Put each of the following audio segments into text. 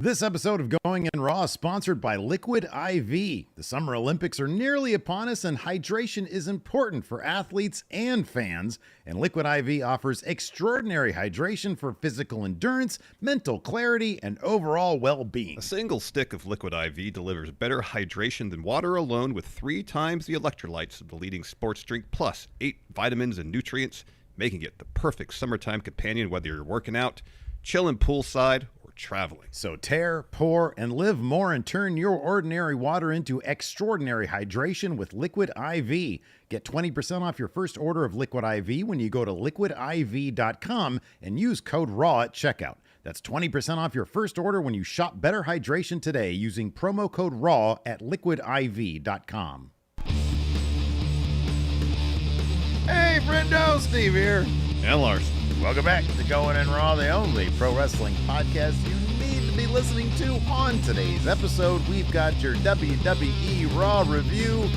This episode of Going in Raw is sponsored by Liquid IV. The Summer Olympics are nearly upon us, and hydration is important for athletes and fans. And Liquid IV offers extraordinary hydration for physical endurance, mental clarity, and overall well-being. A single stick of Liquid IV delivers better hydration than water alone, with 3 times the electrolytes of the leading sports drink, plus 8 vitamins and nutrients, making it the perfect summertime companion whether you're working out, chilling poolside, traveling. So tear, pour, and live more and turn your ordinary water into extraordinary hydration with Liquid IV. Get 20% off your first order of Liquid IV when you go to liquidiv.com and use code RAW at checkout. That's 20% off your first order when you shop Better Hydration today using promo code RAW at liquidiv.com. Hey, Friendo, Steve here. And Larson. Welcome back to Going in Raw, the only pro wrestling podcast you need to be listening to. On today's episode, we've got your WWE Raw review.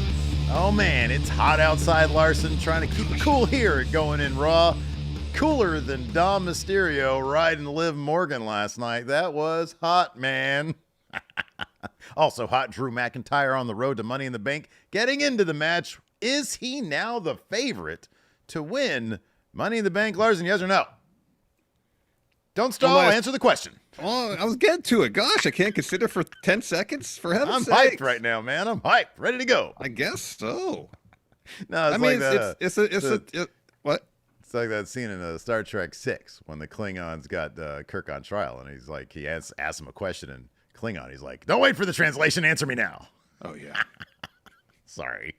Oh man, it's hot outside, Larson, trying to keep it cool here at Going in Raw. Cooler than Dom Mysterio riding Liv Morgan last night. That was hot, man. Also hot, Drew McIntyre on the road to Money in the Bank. Getting into the match, is he now the favorite to win Money in the Bank, Larson, yes or no? Don't stall, answer the question. Oh, I was getting to it. Gosh, I can't consider for 10 seconds, for heaven's sake. I'm hyped right now, man. I'm hyped, ready to go. I guess so. No, it's like what? It's like that scene in Star Trek 6 when the Klingons got Kirk on trial, and he's like, he asks him a question in Klingon. He's like, don't wait for the translation, answer me now. Oh, yeah. Sorry.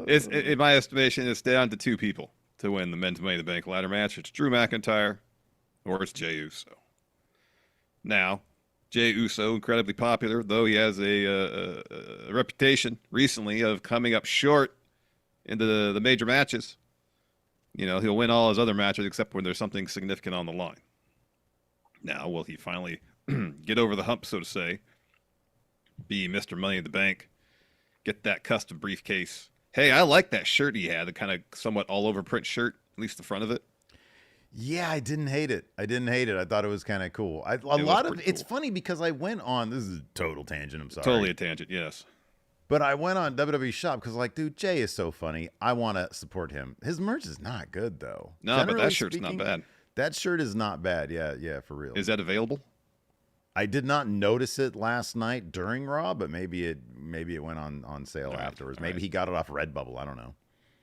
In my estimation, it's down to 2 people to win the men's Money in the Bank ladder match. It's Drew McIntyre or it's Jey Uso. Now, Jey Uso, incredibly popular, though he has a reputation recently of coming up short into the major matches. You know, he'll win all his other matches except when there's something significant on the line. Now, will he finally get over the hump, so to say, be Mr. Money in the Bank, get that custom briefcase? Hey, I like that shirt he had, the kind of somewhat all-over print shirt, at least the front of it. Yeah, I didn't hate it. I thought it was kind of cool. It's funny because I went on, this is a total tangent, I'm sorry. Totally a tangent, yes. But I went on WWE Shop because, like, dude, Jay is so funny. I want to support him. His merch is not good, though. No, generally, but that shirt's not bad. That shirt is not bad. Yeah, for real. Is that available? I did not notice it last night during Raw, but maybe it went on sale afterwards. Maybe he got it off Redbubble. I don't know.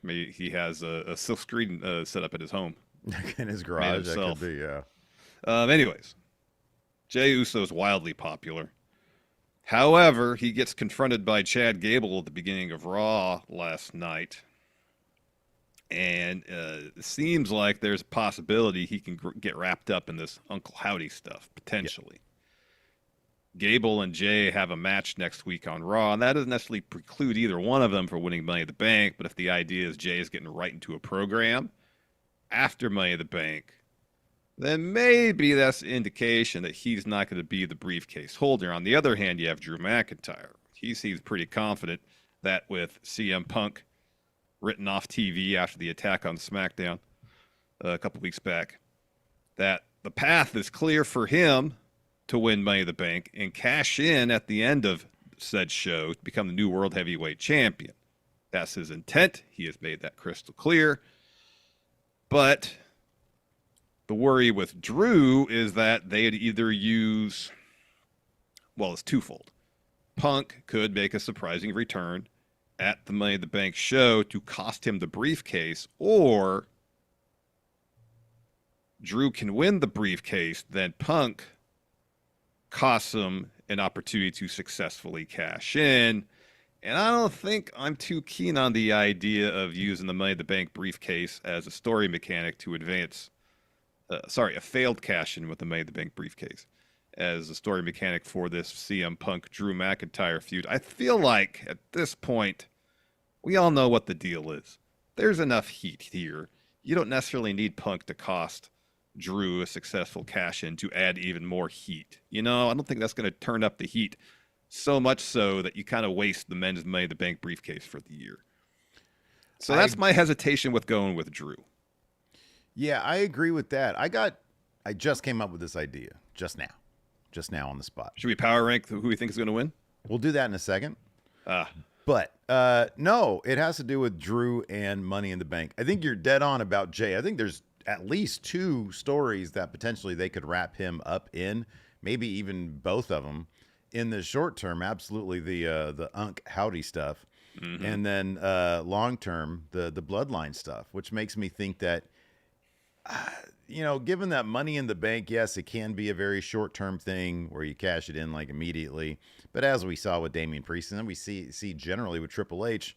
Maybe he has a silk screen set up at his home. In his garage, that could be, yeah. Anyways, Jey Uso is wildly popular. However, he gets confronted by Chad Gable at the beginning of Raw last night. And it seems like there's a possibility he can get wrapped up in this Uncle Howdy stuff, potentially. Yep. Gable and Jay have a match next week on Raw, and that doesn't necessarily preclude either one of them for winning Money in the Bank, but if the idea is Jay is getting right into a program after Money in the Bank, then maybe that's an indication that he's not going to be the briefcase holder. On the other hand, you have Drew McIntyre. He seems pretty confident that with CM Punk written off TV after the attack on SmackDown a couple weeks back, that the path is clear for him to win Money in the Bank and cash in at the end of said show to become the new World Heavyweight Champion. That's his intent. He has made that crystal clear. But the worry with Drew is that they'd either use, well, it's twofold. Punk could make a surprising return at the Money in the Bank show to cost him the briefcase, or Drew can win the briefcase, then Punk costs him an opportunity to successfully cash in. And I don't think I'm too keen on the idea of using the Money in the Bank briefcase as a story mechanic to advance. A failed cash in with the Money in the Bank briefcase as a story mechanic for this CM Punk Drew McIntyre feud. I feel like at this point, we all know what the deal is. There's enough heat here. You don't necessarily need Punk to cost Drew a successful cash in to add even more heat. You know, I don't think that's going to turn up the heat so much so that you kind of waste the men's Money in the Bank briefcase for the year. So that's my hesitation with going with Drew. Yeah, I agree with that. I just came up with this idea just now. just now on the spot. Should we power rank who we think is going to win? We'll do that in a second. Ah. But no, it has to do with Drew and Money in the Bank. I think you're dead on about Jay. I think there's at least 2 stories that potentially they could wrap him up in, maybe even both of them in the short term. Absolutely, the Unk Howdy stuff, and then long term the Bloodline stuff, which makes me think that given that Money in the Bank, yes, it can be a very short term thing where you cash it in like immediately. But as we saw with Damian Priest, and then we see generally with Triple H,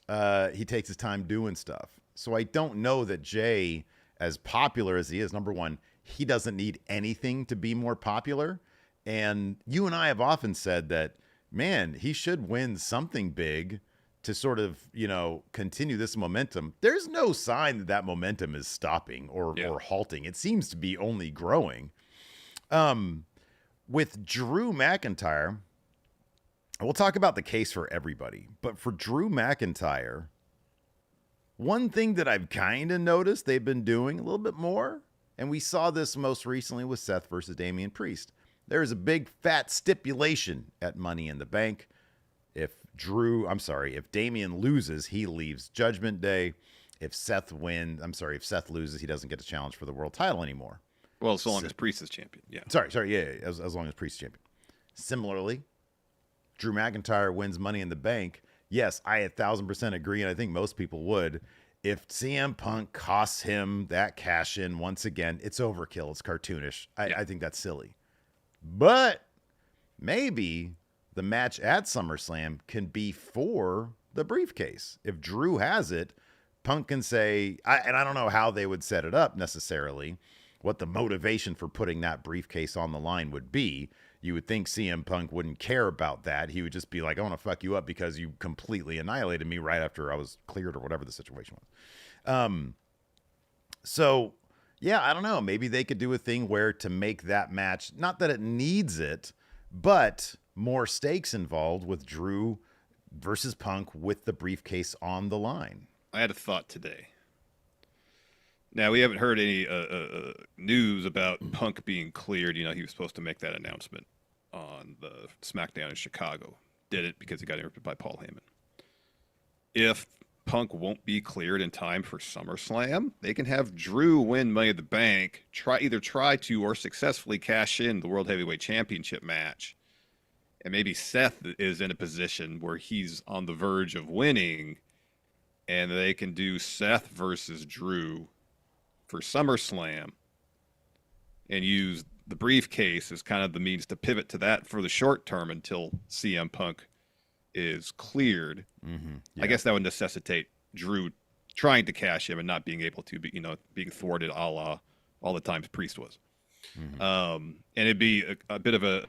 he takes his time doing stuff. So I don't know that Jay, as popular as he is, number one, he doesn't need anything to be more popular. And you and I have often said that, man, he should win something big to sort of, continue this momentum. There's no sign that that momentum is stopping or halting. It seems to be only growing. With Drew McIntyre, we'll talk about the case for everybody. But for Drew McIntyre, one thing that I've kind of noticed they've been doing a little bit more, and we saw this most recently with Seth versus Damian Priest. There is a big fat stipulation at Money in the Bank. If Damian loses, he leaves Judgment Day. If Seth loses, he doesn't get to challenge for the world title anymore. Well, so long as Priest is champion. Yeah. As long as Priest is champion. Similarly, Drew McIntyre wins Money in the Bank. Yes, I 1,000% agree, and I think most people would. If CM Punk costs him that cash in once again, it's overkill. It's cartoonish. I think that's silly. But maybe the match at SummerSlam can be for the briefcase. If Drew has it, Punk can say, and I don't know how they would set it up necessarily, what the motivation for putting that briefcase on the line would be. You would think CM Punk wouldn't care about that. He would just be like, I want to fuck you up because you completely annihilated me right after I was cleared or whatever the situation was. So, yeah, I don't know. Maybe they could do a thing where to make that match, not that it needs it, but more stakes involved with Drew versus Punk with the briefcase on the line. I had a thought today. Now, we haven't heard any news about Punk being cleared. He was supposed to make that announcement on the SmackDown in Chicago. Didn't because he got interrupted by Paul Heyman. If Punk won't be cleared in time for SummerSlam, they can have Drew win Money in the Bank, try to or successfully cash in the World Heavyweight Championship match. And maybe Seth is in a position where he's on the verge of winning, and they can do Seth versus Drew for SummerSlam and use the briefcase as kind of the means to pivot to that for the short term until CM Punk is cleared. Mm-hmm. Yeah. I guess that would necessitate Drew trying to cash him and not being able to, being thwarted a la all the times Priest was. Mm-hmm. And it'd be a bit of the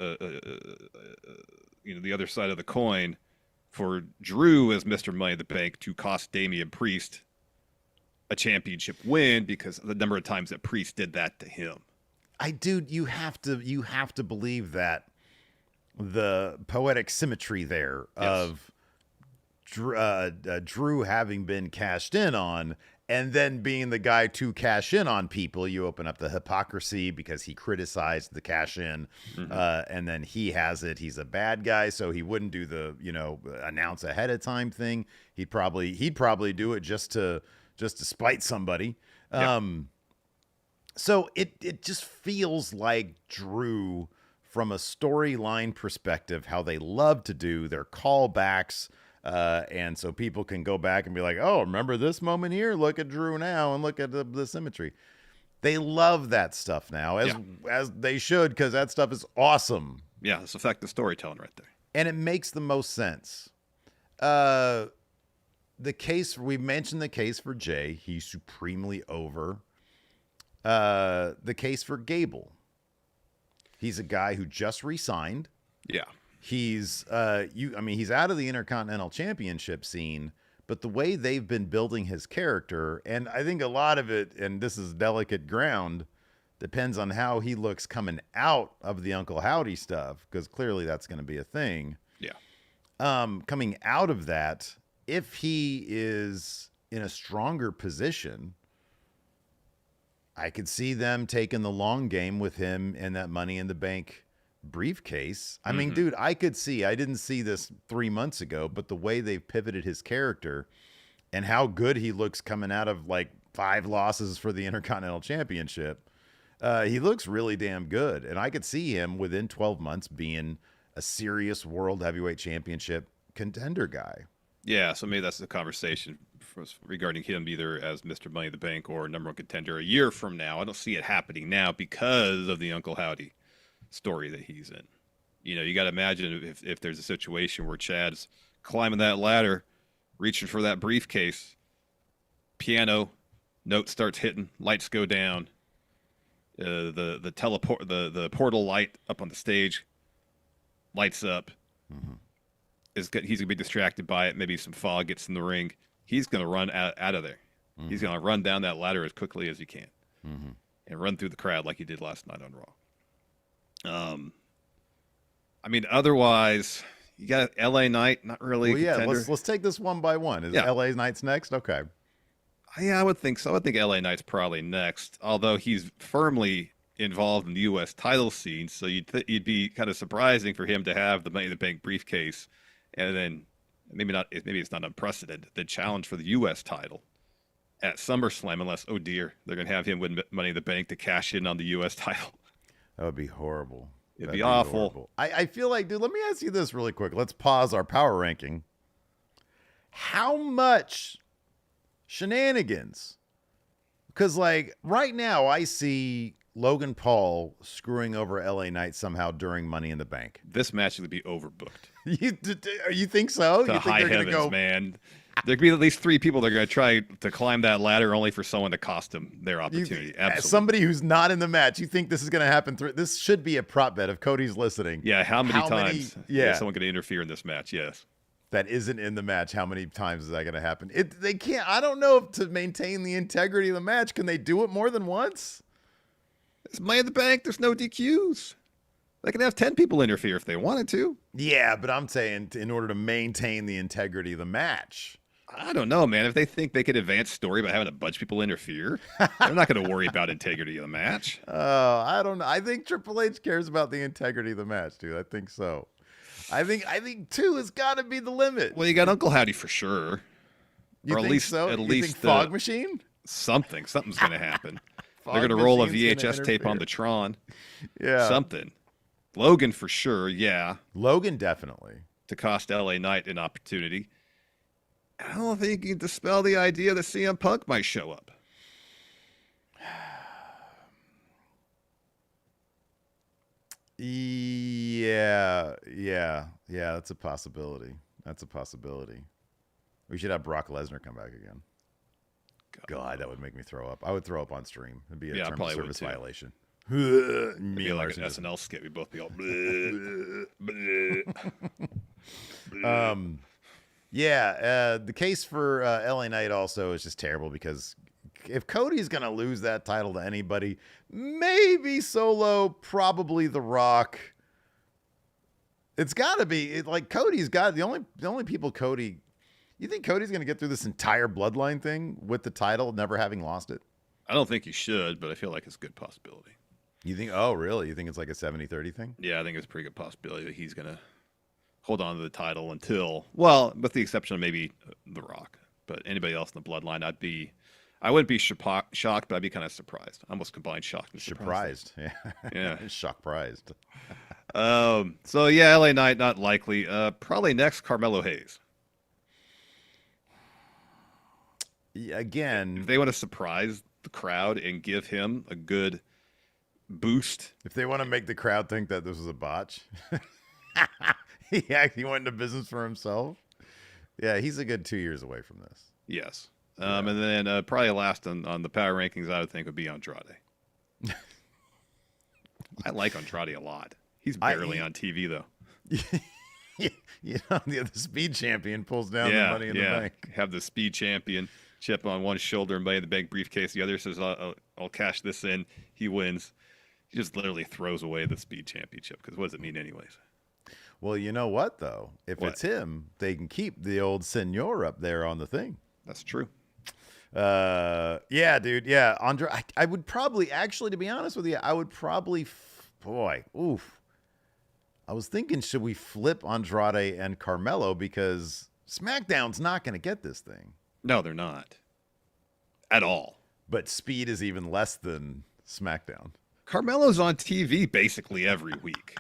other side of the coin for Drew as Mr. Money in the Bank to cost Damian Priest a championship win because of the number of times that Priest did that to him. You have to believe that the poetic symmetry there of Drew having been cashed in on and then being the guy to cash in on people. You open up the hypocrisy because he criticized the cash in, and then he has it. He's a bad guy, so he wouldn't do the announce ahead of time thing. He'd probably do it just to spite somebody. Yeah. So it just feels like Drew, from a storyline perspective, how they love to do their callbacks. And so people can go back and be like, oh, remember this moment here? Look at Drew now and look at the symmetry. They love that stuff now, as they should, because that stuff is awesome. Yeah, it's effective storytelling right there. And it makes the most sense. We mentioned the case for Jay. He's supremely over. The case for Gable. He's a guy who just re-signed. Yeah. He's he's out of the Intercontinental Championship scene, but the way they've been building his character, and I think a lot of it, and this is delicate ground, depends on how he looks coming out of the Uncle Howdy stuff, because clearly that's going to be a thing. Yeah. Coming out of that, if he is in a stronger position, I could see them taking the long game with him in that Money in the Bank briefcase. I mean, dude, I didn't see this 3 months ago, but the way they've pivoted his character and how good he looks coming out of like 5 losses for the Intercontinental Championship, he looks really damn good. And I could see him within 12 months being a serious World Heavyweight Championship contender guy. Yeah, so maybe that's the conversation regarding him either as Mr. Money in the Bank or number one contender a year from now. I don't see it happening now because of the Uncle Howdy story that he's in. You know, you got to imagine if there's a situation where Chad's climbing that ladder, reaching for that briefcase, piano, note starts hitting, lights go down, the portal light up on the stage lights up. He's gonna be distracted by it. Maybe some fog gets in the ring. He's gonna run out of there. He's gonna run down that ladder as quickly as he can and run through the crowd like he did last night on Raw. I mean, otherwise, you got LA Knight, not really. Well, yeah, let's take this one by one. Is LA Knight's next? Okay. Yeah, I would think so. I would think LA Knight's probably next, although he's firmly involved in the U.S. title scene, so you'd be kind of surprising for him to have the Money in the Bank briefcase, and then maybe it's not unprecedented, the challenge for the U.S. title at SummerSlam, unless, oh dear, they're going to have him win Money in the Bank to cash in on the U.S. title. That would be horrible. It'd be awful. Horrible. I feel like, dude, let me ask you this really quick. Let's pause our power ranking. How much shenanigans? Because, like, right now I see Logan Paul screwing over LA Knight somehow during Money in the Bank. This match would be overbooked. You think so? You think high they're going to go, man? There could be at least 3 people that are going to try to climb that ladder only for someone to cost them their opportunity. Absolutely. Somebody who's not in the match, you think this is going to happen? This should be a prop bet if Cody's listening. Yeah, how many times is someone going to interfere in this match? Yes. That isn't in the match. How many times is that going to happen? They can't. I don't know if to maintain the integrity of the match, can they do it more than once? It's Money in the Bank. There's no DQs. They can have 10 people interfere if they wanted to. Yeah, but I'm saying in order to maintain the integrity of the match. I don't know, man. If they think they could advance story by having a bunch of people interfere, they're not going to worry about integrity of the match. I don't know. I think Triple H cares about the integrity of the match, dude. I think so. I think 2 has got to be the limit. Well, you got Uncle Howdy for sure. You think so? At least Fog Machine? Something's going to happen. They're going to roll a VHS tape on the Tron. Yeah. Something. Logan for sure, yeah. Logan definitely. To cost LA Knight an opportunity. I don't think you can dispel the idea that CM Punk might show up. Yeah, that's a possibility. We should have Brock Lesnar come back again. God, that would make me throw up. I would throw up on stream. It'd be a term of service violation. It'd be like an SNL skit. We'd both be all bleh, bleh. The case for LA Knight also is just terrible because if Cody's going to lose that title to anybody, maybe Solo, probably The Rock. It's got to be like Cody's got the only people Cody. You think Cody's going to get through this entire bloodline thing with the title, never having lost it? I don't think he should, but I feel like it's a good possibility. You think? Oh, really? You think it's like a 70-30 thing? Yeah, I think it's a pretty good possibility that he's going to hold on to the title until, well, with the exception of maybe The Rock, but anybody else in the bloodline, I wouldn't be shocked, but I'd be kind of surprised. I almost combined shocked and surprised. Yeah. Shock-prized. So yeah, LA Knight not likely. Probably next Carmelo Hayes. Again, if they want to surprise the crowd and give him a good boost, if they want to make the crowd think that this was a botch, he actually went into business for himself. Yeah, he's a good 2 years away from this. Yes. And then probably last on the power rankings, I would think would be Andrade. I like Andrade a lot. He's barely on TV though. The speed champion pulls down the Money in the Bank. Have the speed champion chip on one shoulder and Money in the Bank briefcase. The other says, I'll cash this in. He wins. He just literally throws away the speed championship because what does it mean anyways? Well, you know what, though? If it's him, they can keep the old senor up there on the thing. That's true. Yeah, dude. Yeah. I would probably, actually, to be honest with you, I would probably, I was thinking, should we flip Andrade and Carmelo because SmackDown's not going to get this thing. No, they're not. At all. But Speed is even less than SmackDown. Carmelo's on TV basically every week.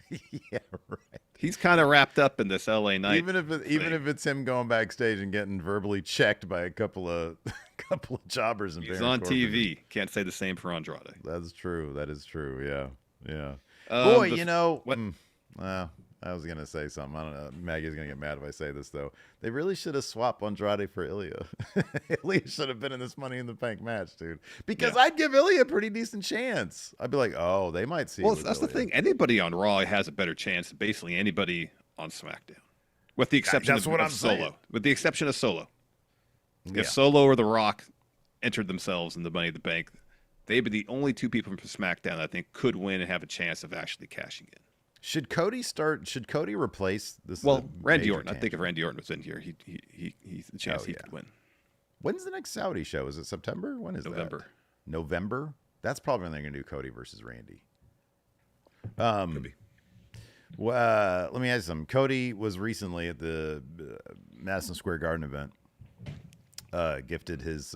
Yeah, right. He's kind of wrapped up in this LA Knight. Even if it's him going backstage and getting verbally checked by a couple of jobbers and he's on TV. Can't say the same for Andrade. That's true. That is true. Yeah. What? I was gonna say something. I don't know. Maggie's gonna get mad if I say this though. They really should have swapped Andrade for Ilya. Ilya should have been in this Money in the Bank match, dude. Because I'd give Ilya a pretty decent chance. I'd be like, oh, they might see. Well, that's the thing. Anybody on Raw has a better chance than basically anybody on SmackDown, with the exception of Solo. Saying. With the exception of Solo. Yeah. If Solo or The Rock entered themselves in the Money in the Bank, they'd be the only two people from SmackDown that I think could win and have a chance of actually cashing in. Should Cody replace this? Well, Randy Orton. I think if Randy Orton was in here, he's the chance he could win. When's the next Saudi show? Is it September? When is November. that? November. That's probably when they're going to do Cody versus Randy. Could be. Well, let me ask you something. Cody was recently at the Madison Square Garden event. Gifted his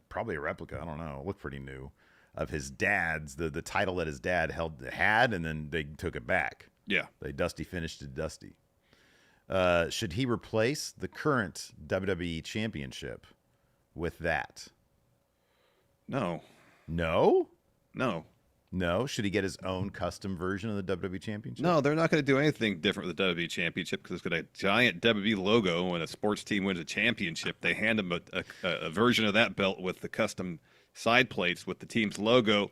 probably a replica. I don't know. It looked pretty new. Of his dad's, the title that his dad had, and then they took it back. Yeah. They Dusty finished it Dusty. Should he replace the current WWE Championship with that? No. No? No. No? Should he get his own custom version of the WWE Championship? No, they're not going to do anything different with the WWE Championship because it's got a giant WWE logo. When a sports team wins a championship, they hand them a version of that belt with the custom side plates with the team's logo.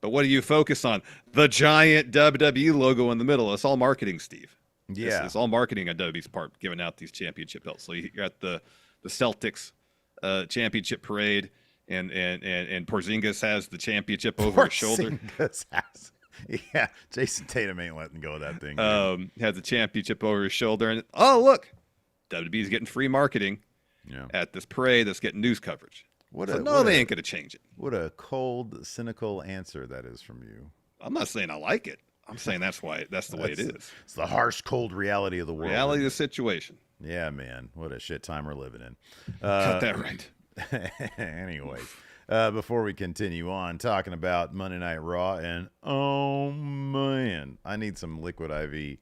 But what do you focus on? The giant WWE logo in the middle. It's all marketing, Steve. Yeah. It's all marketing on WWE's part, giving out these championship belts. So you got the Celtics championship parade, and Porzingis has the championship over his shoulder. Yeah, Jason Tatum ain't letting go of that thing. Has the championship over his shoulder, and oh look, WWE's getting free marketing at this parade that's getting news coverage. They ain't going to change it. What a cold, cynical answer that is from you. I'm not saying I like it. I'm saying that's the way it is. It's the harsh, cold reality of the world. Reality of the situation. Yeah, man. What a shit time we're living in. Got that right. Anyways, before we continue on talking about Monday Night Raw, and oh man, I need some Liquid IV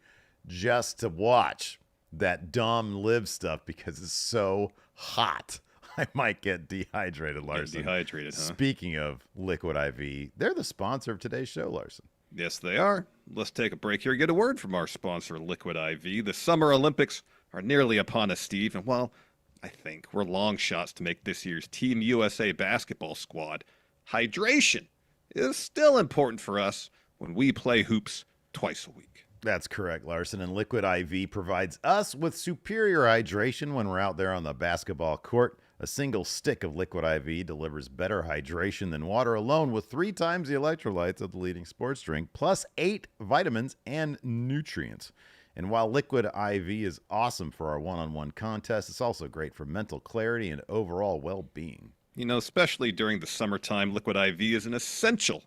just to watch that Dom Live stuff because it's so hot. I might get dehydrated, Larson. Dehydrated, huh? Speaking of Liquid IV, they're the sponsor of today's show, Larson. Yes, they are. Let's take a break here. Get a word from our sponsor, Liquid IV. The Summer Olympics are nearly upon us, Steve. And while I think we're long shots to make this year's Team USA basketball squad, hydration is still important for us when we play hoops twice a week. That's correct, Larson. And Liquid IV provides us with superior hydration when we're out there on the basketball court. A single stick of Liquid IV delivers better hydration than water alone with 3 times the electrolytes of the leading sports drink, plus 8 vitamins and nutrients. And while Liquid IV is awesome for our one-on-one contests, it's also great for mental clarity and overall well-being. You know, especially during the summertime, Liquid IV is an essential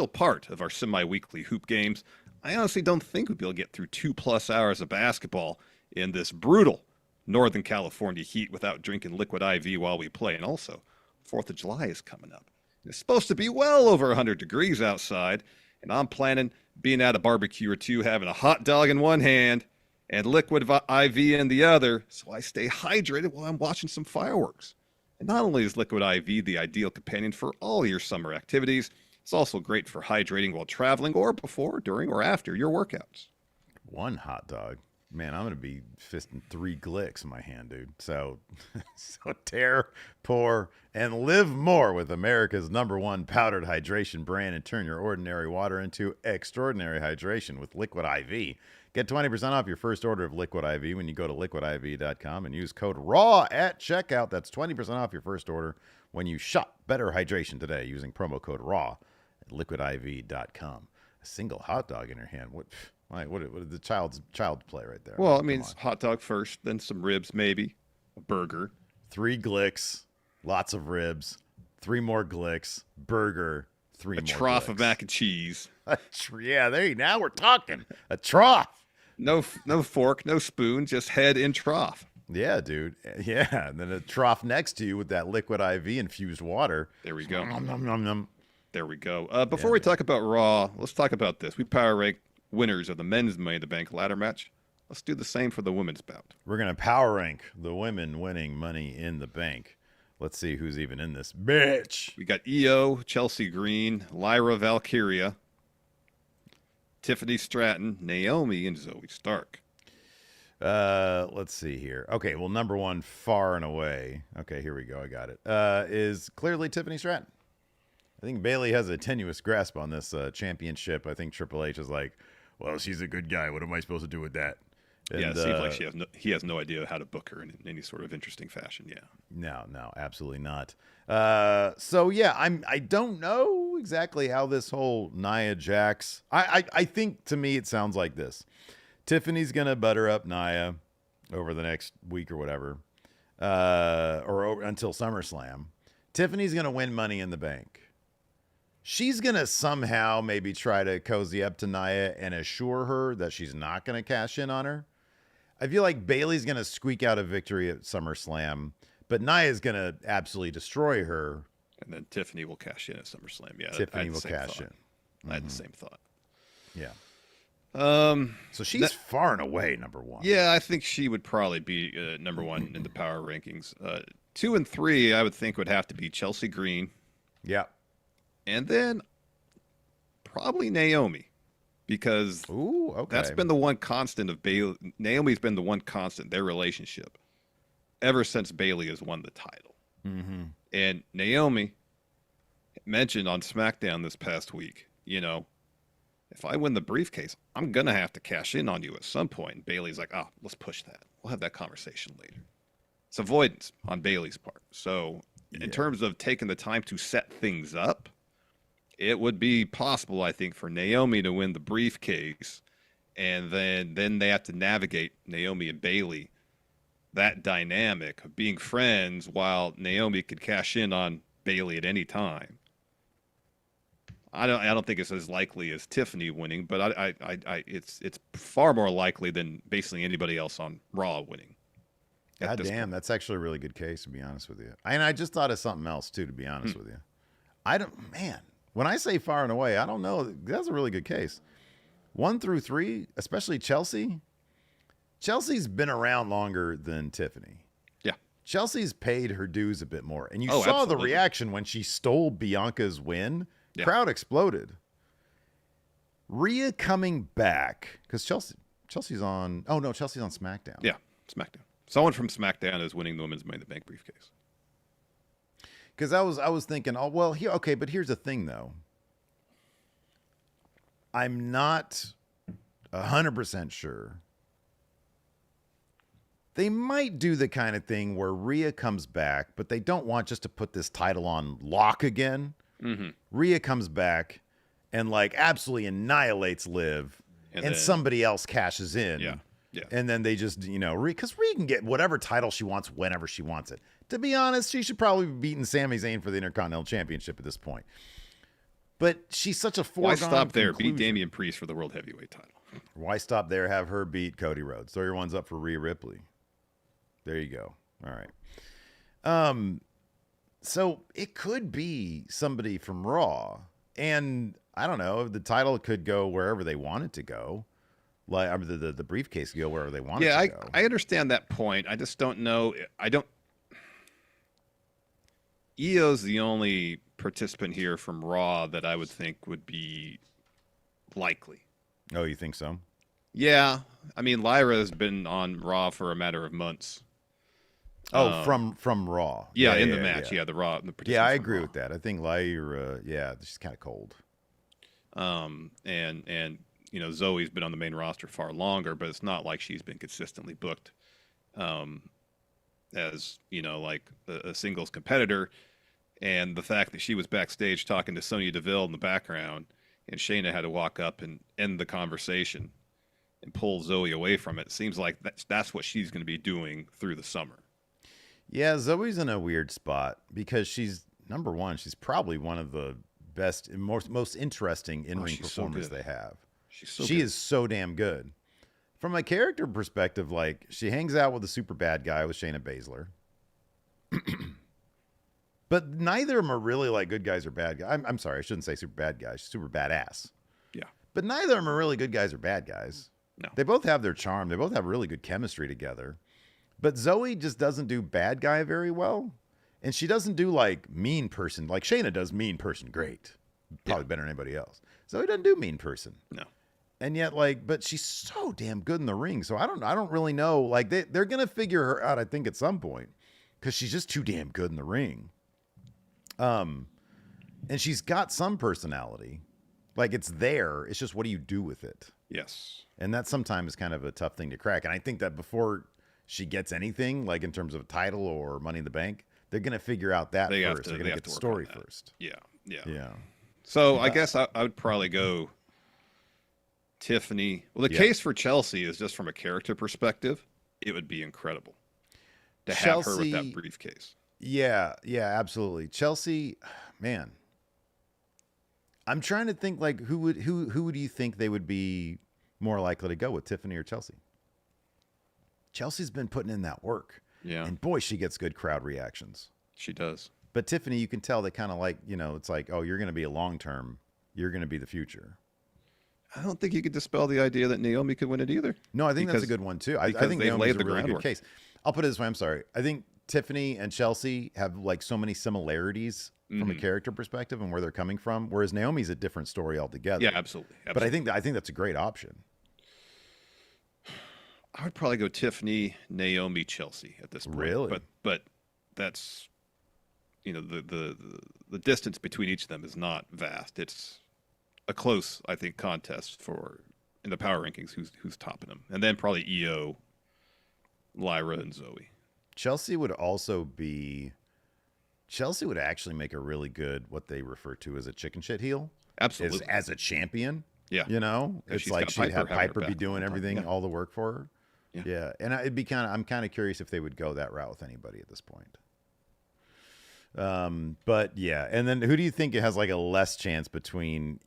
part of our semi-weekly hoop games. I honestly don't think we'll be able to get through 2+ hours of basketball in this brutal Northern California heat without drinking Liquid IV while we play. And also, 4th of July is coming up. It's supposed to be well over 100 degrees outside, and I'm planning being at a barbecue or two, having a hot dog in one hand and Liquid IV in the other, so I stay hydrated while I'm watching some fireworks. And not only is Liquid IV the ideal companion for all your summer activities, it's also great for hydrating while traveling or before, during, or after your workouts. One hot dog. Man, I'm going to be fisting 3 Glicks in my hand, dude. So tear, pour, and live more with America's #1 powdered hydration brand and turn your ordinary water into extraordinary hydration with Liquid IV. Get 20% off your first order of Liquid IV when you go to liquidiv.com and use code RAW at checkout. That's 20% off your first order when you shop Better Hydration today using promo code RAW at liquidiv.com. A single hot dog in your hand. What is the child's play right there? Well, I mean, it's hot dog first, then some ribs, maybe a burger. 3 Glicks, lots of ribs, 3 more Glicks, burger, 3 a more trough of clicks. mac and cheese. Yeah, there you now we're talking. A trough. No fork, no spoon, just head in trough. Yeah, dude. Yeah, and then a trough next to you with that liquid IV infused water. There we go. Nom, nom, nom, nom. There we go. Before we talk about Raw, let's talk about this. We power rank winners of the men's Money in the Bank ladder match. Let's do the same for the women's bout. We're going to power rank the women winning Money in the Bank. Let's see who's even in this bitch. We got Io, Chelsea Green, Lyra Valkyria, Tiffany Stratton, Naomi, and Zoe Stark. Let's see here. Okay, well, number one, far and away. Okay, here we go. I got it. Is clearly Tiffany Stratton. I think Bailey has a tenuous grasp on this championship. I think Triple H is like, well, she's a good guy. What am I supposed to do with that? And, yeah, it seems like he has no idea how to book her in any sort of interesting fashion. Yeah. No, absolutely not. So yeah, I don't know exactly how this whole Nia Jax. I think to me it sounds like this. Tiffany's gonna butter up Nia over the next week or whatever, until SummerSlam. Tiffany's gonna win Money in the Bank. She's going to somehow maybe try to cozy up to Nia and assure her that she's not going to cash in on her. I feel like Bailey's going to squeak out a victory at SummerSlam, but Nia's going to absolutely destroy her. And then Tiffany will cash in at SummerSlam. Yeah, Tiffany will cash in. I had the same thought. Yeah. So she's far and away number one. Yeah, I think she would probably be number one in the power rankings. 2 and 3, I would think would have to be Chelsea Green. Yeah. And then probably Naomi, because that's been the one constant of Bailey. Naomi's been the one constant in their relationship ever since Bailey has won the title. Mm-hmm. And Naomi mentioned on SmackDown this past week, if I win the briefcase, I'm going to have to cash in on you at some point. And Bailey's like, let's push that. We'll have that conversation later. It's avoidance on Bailey's part. So in terms of taking the time to set things up, it would be possible, I think, for Naomi to win the briefcase, and then they have to navigate Naomi and Bailey, that dynamic of being friends while Naomi could cash in on Bailey at any time. I don't think it's as likely as Tiffany winning, but it's far more likely than basically anybody else on Raw winning. God damn, that's actually a really good case, to be honest with you. And I just thought of something else too, to be honest with you. When I say far and away, I don't know. That's a really good case. 1 through 3, especially Chelsea. Chelsea's been around longer than Tiffany. Yeah. Chelsea's paid her dues a bit more. And you saw absolutely. the reaction when she stole Bianca's win. Yeah. Crowd exploded. Rhea coming back, because Chelsea's on... Oh, no, Chelsea's on SmackDown. Yeah, SmackDown. Someone from SmackDown is winning the Women's Money in the Bank briefcase. Because I was thinking, but here's the thing, though. I'm not 100% sure. They might do the kind of thing where Rhea comes back, but they don't want just to put this title on lock again. Mm-hmm. Rhea comes back and absolutely annihilates Liv, and then somebody else cashes in. Yeah. And then they just, because Rhea can get whatever title she wants whenever she wants it. To be honest, she should probably be beating Sami Zayn for the Intercontinental Championship at this point. But she's such a foregone Why stop there? conclusion. Beat Damian Priest for the World Heavyweight title. Why stop there? Have her beat Cody Rhodes. Throw your ones up for Rhea Ripley. There you go. All right. So it could be somebody from Raw. And I don't know, the title could go wherever they want it to go. The briefcase could go wherever they want it to go. I understand that point. I just don't know. Io's the only participant here from Raw that I would think would be likely. Oh, you think so? Yeah. I mean, Lyra has been on Raw for a matter of months. Oh, from Raw. Yeah, in the match. Yeah, the Raw. Yeah, I agree with that. I think Lyra, she's kind of cold. And Zoe's been on the main roster far longer, but it's not like she's been consistently booked as, a singles competitor. And the fact that she was backstage talking to Sonya Deville in the background and Shayna had to walk up and end the conversation and pull Zoe away from it seems like that's what she's going to be doing through the summer. Yeah, Zoe's in a weird spot because she's, number one, she's probably one of the best, most interesting in-ring performers they have. She is so damn good. From a character perspective, like, she hangs out with a super bad guy with Shayna Baszler. But neither of them are really like good guys or bad guys. I'm sorry, I shouldn't say super bad guys. Super badass. Yeah. But neither of them are really good guys or bad guys. No. They both have their charm. They both have really good chemistry together. But Zoe just doesn't do bad guy very well. And she doesn't do like mean person. Like Shayna does mean person great. Probably better than anybody else. Zoe doesn't do mean person. No. And yet, like, but she's so damn good in the ring. So I don't really know. Like, they're going to figure her out, I think, at some point. Because she's just too damn good in the ring. And she's got some personality. Like, it's there. It's just, what do you do with it? Yes. And that sometimes is kind of a tough thing to crack. And I think that before she gets anything, like in terms of a title or Money in the Bank, they're going to figure out that first. They're going to get the story first. Yeah. Yeah. So I guess I would probably go Tiffany. Well, the case for Chelsea is just from a character perspective. It would be incredible to have her with that briefcase. Yeah, absolutely. Chelsea, man. I'm trying to think, like, who do you think they would be more likely to go with, Tiffany or Chelsea? Chelsea's been putting in that work. Yeah. And boy, she gets good crowd reactions. She does. But Tiffany, you can tell they kind of like, it's like, oh, you're going to be a long-term. You're going to be the future. I don't think you could dispel the idea that Naomi could win it either. No, I think that's a good one, too. I think Naomi's a really good case. I'll put it this way. I'm sorry. I think Tiffany and Chelsea have like so many similarities from a character perspective and where they're coming from, whereas Naomi's a different story altogether. Yeah, absolutely. But I think that's a great option. I would probably go Tiffany, Naomi, Chelsea at this point. Really? But that's the distance between each of them is not vast. It's a close, I think, contest for in the power rankings who's topping them, and then probably Io, Lyra, and Zoe. Chelsea would actually make a really good, what they refer to as a chicken shit heel. Absolutely. As a champion. Yeah. It's like she'd have Piper be doing everything, all the work for her. Yeah. And I'm kind of curious if they would go that route with anybody at this point. But yeah. And then who do you think has like a less chance between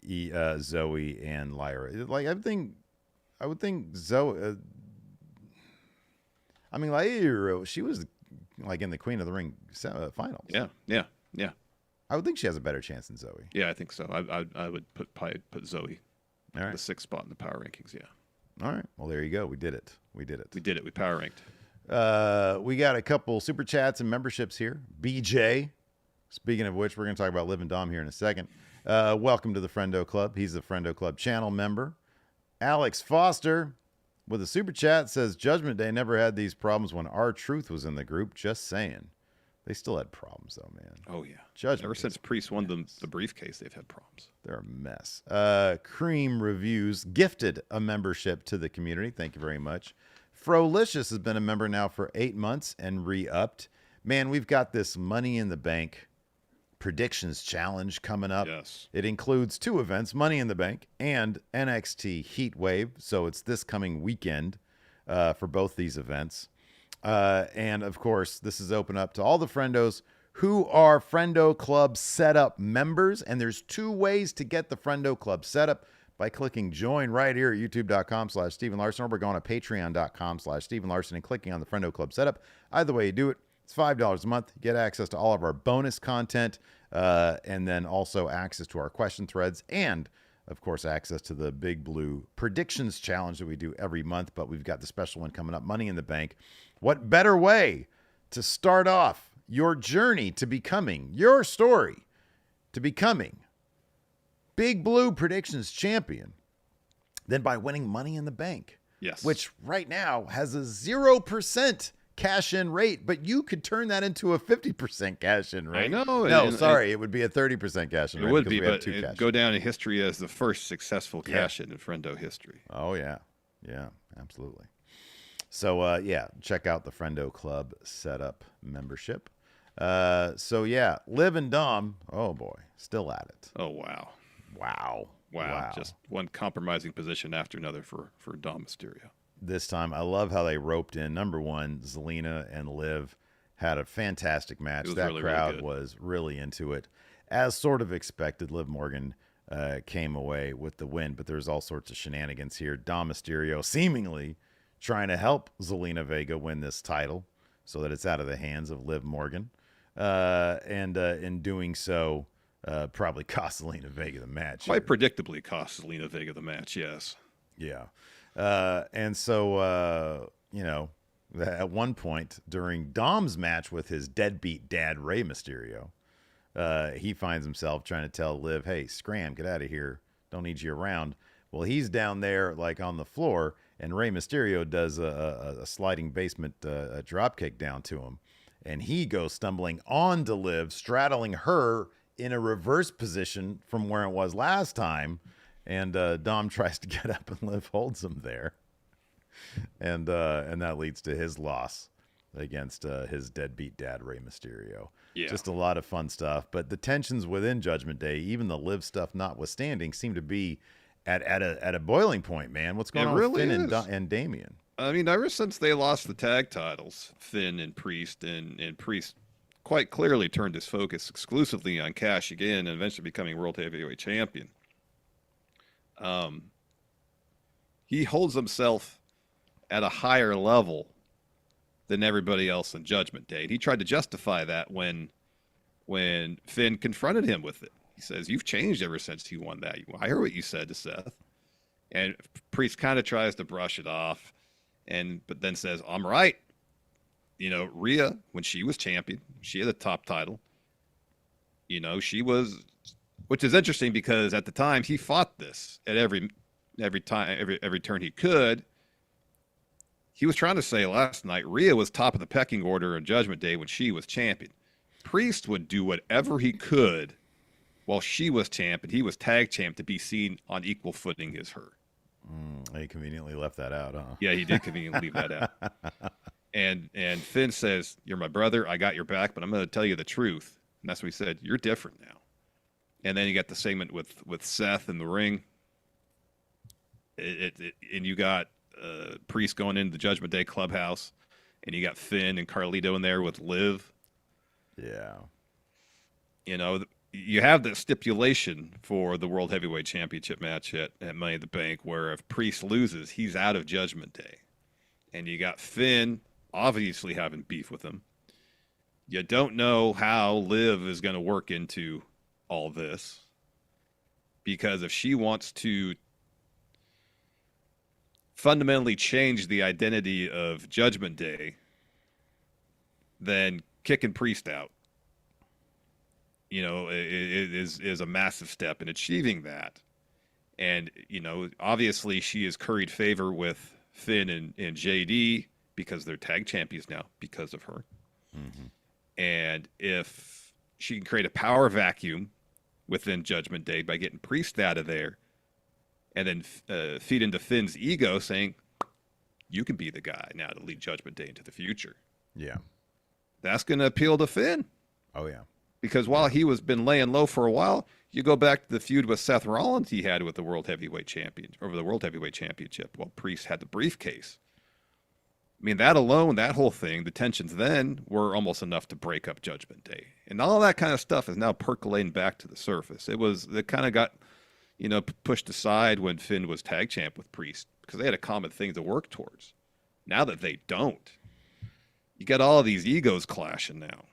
Zoe and Lyra? Like, I would think Zoe, Lyra, she was like in the Queen of the Ring finals. Yeah. I would think she has a better chance than Zoe. Yeah, I think so. I would put Zoe all right. The 6th spot in the power rankings. Yeah. All right. Well, there you go. We did it. We power ranked. We got a couple super chats and memberships here. BJ. Speaking of which, we're going to talk about Liv and Dom here in a second. Welcome to the Friendo Club. He's the Friendo Club channel member. Alex Foster with a super chat says, Judgment Day never had these problems when R-Truth was in the group. Just saying. They still had problems, though, man. Oh, yeah. Judgment Ever since Priest won the briefcase, they've had problems. They're a mess. Cream Reviews gifted a membership to the community. Thank you very much. Frolicious has been a member now for 8 months and re-upped. Man, we've got this Money in the Bank predictions challenge coming up. Yes. It includes 2 events, Money in the Bank and NXT Heatwave. So it's this coming weekend for both these events. And of course, this is open up to all the friendos who are Friendo Club setup members. And there's 2 ways to get the Friendo Club setup: by clicking join right here at youtube.com/Stephen Larson, or by going to patreon.com/Stephen Larson and clicking on the Friendo Club setup. Either way you do it, it's $5 a month. You get access to all of our bonus content, and then also access to our question threads, and of course, access to the Big Blue predictions challenge that we do every month. But we've got the special one coming up, Money in the Bank. What better way to start off your journey to becoming your story, to becoming Big Blue predictions champion, than by winning Money in the Bank? Yes. Which right now has a 0% cash-in rate, but you could turn that into a 50% cash-in rate. I know. No, sorry, it would be a 30% cash-in rate. It would be, but it'd go down in history as the first successful cash-in Friendo history. Oh, yeah. Yeah, absolutely. So, check out the Friendo Club setup membership. Liv and Dom, oh boy, still at it. Oh, wow. Wow. Just one compromising position after another for Dom Mysterio. This time, I love how they roped in. Number one, Zelina and Liv had a fantastic match. That crowd was really into it. as sort of expected, Liv Morgan came away with the win, but there's all sorts of shenanigans here. Dom Mysterio seemingly trying to help Zelina Vega win this title so that it's out of the hands of Liv Morgan. And in doing so, probably cost Zelina Vega the match. Quite predictably cost Zelina Vega the match, yes. Yeah. And so, at one point during Dom's match with his deadbeat dad, Rey Mysterio, he finds himself trying to tell Liv, hey, scram, get out of here. Don't need you around. Well, he's down there like on the floor, and Rey Mysterio does a sliding basement drop kick down to him. And he goes stumbling onto Liv, straddling her in a reverse position from where it was last time. And Dom tries to get up, and Liv holds him there. And that leads to his loss against his deadbeat dad, Rey Mysterio. Yeah. Just a lot of fun stuff. But the tensions within Judgment Day, even the Liv stuff notwithstanding, seem to be at a boiling point, man. What's going on with Finn and Damian? I mean, ever since they lost the tag titles, Finn and Priest, and Priest quite clearly turned his focus exclusively on cashing in and eventually becoming World Heavyweight Champion. He holds himself at a higher level than everybody else in Judgment Day. He tried to justify that when Finn confronted him with it. He says, you've changed ever since you won that. I heard what you said to Seth. And Priest kind of tries to brush it off, but then says, I'm right. Rhea, when she was champion, she had a top title. She was, which is interesting because at the time he fought this at every turn he could. He was trying to say last night, Rhea was top of the pecking order in Judgment Day when she was champion. Priest would do whatever he could while she was champ and he was tag champ to be seen on equal footing as her. He conveniently left that out, huh? Yeah, he did conveniently leave that out. And Finn says, you're my brother, I got your back, but I'm going to tell you the truth. And that's what he said, you're different now. And then you got the segment with Seth in the ring. And you got Priest going into the Judgment Day clubhouse, and you got Finn and Carlito in there with Liv. Yeah. You have the stipulation for the World Heavyweight Championship match at Money in the Bank, where if Priest loses, he's out of Judgment Day. And you got Finn obviously having beef with him. You don't know how Liv is going to work into all this, because if she wants to fundamentally change the identity of Judgment Day, then kicking Priest out, it is a massive step in achieving that. And, obviously she has curried favor with Finn and JD because they're tag champions now because of her. Mm-hmm. And if she can create a power vacuum within Judgment Day by getting Priest out of there, and then feed into Finn's ego saying, you can be the guy now to lead Judgment Day into the future. Yeah. That's going to appeal to Finn. Oh, yeah. Because while he was been laying low for a while, you go back to the feud with Seth Rollins he had with the World Heavyweight Champion, over the World Heavyweight Championship, while Priest had the briefcase. I mean, that alone, that whole thing, the tensions then were almost enough to break up Judgment Day. And all that kind of stuff is now percolating back to the surface. It kind of got, pushed aside when Finn was tag champ with Priest because they had a common thing to work towards. Now that they don't, you got all of these egos clashing now.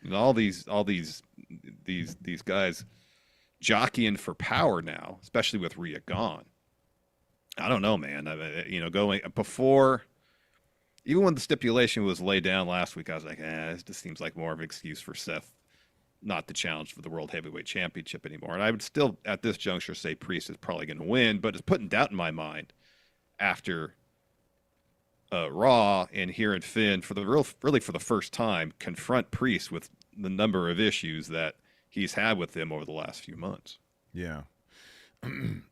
And all these guys jockeying for power now, especially with Rhea gone. I don't know, man. Going before, even when the stipulation was laid down last week, I was like, this just seems like more of an excuse for Seth not to challenge for the World Heavyweight Championship anymore. And I would still, at this juncture, say Priest is probably going to win, but it's putting doubt in my mind after Raw and hearing Finn for the first time confront Priest with the number of issues that he's had with him over the last few months. Yeah.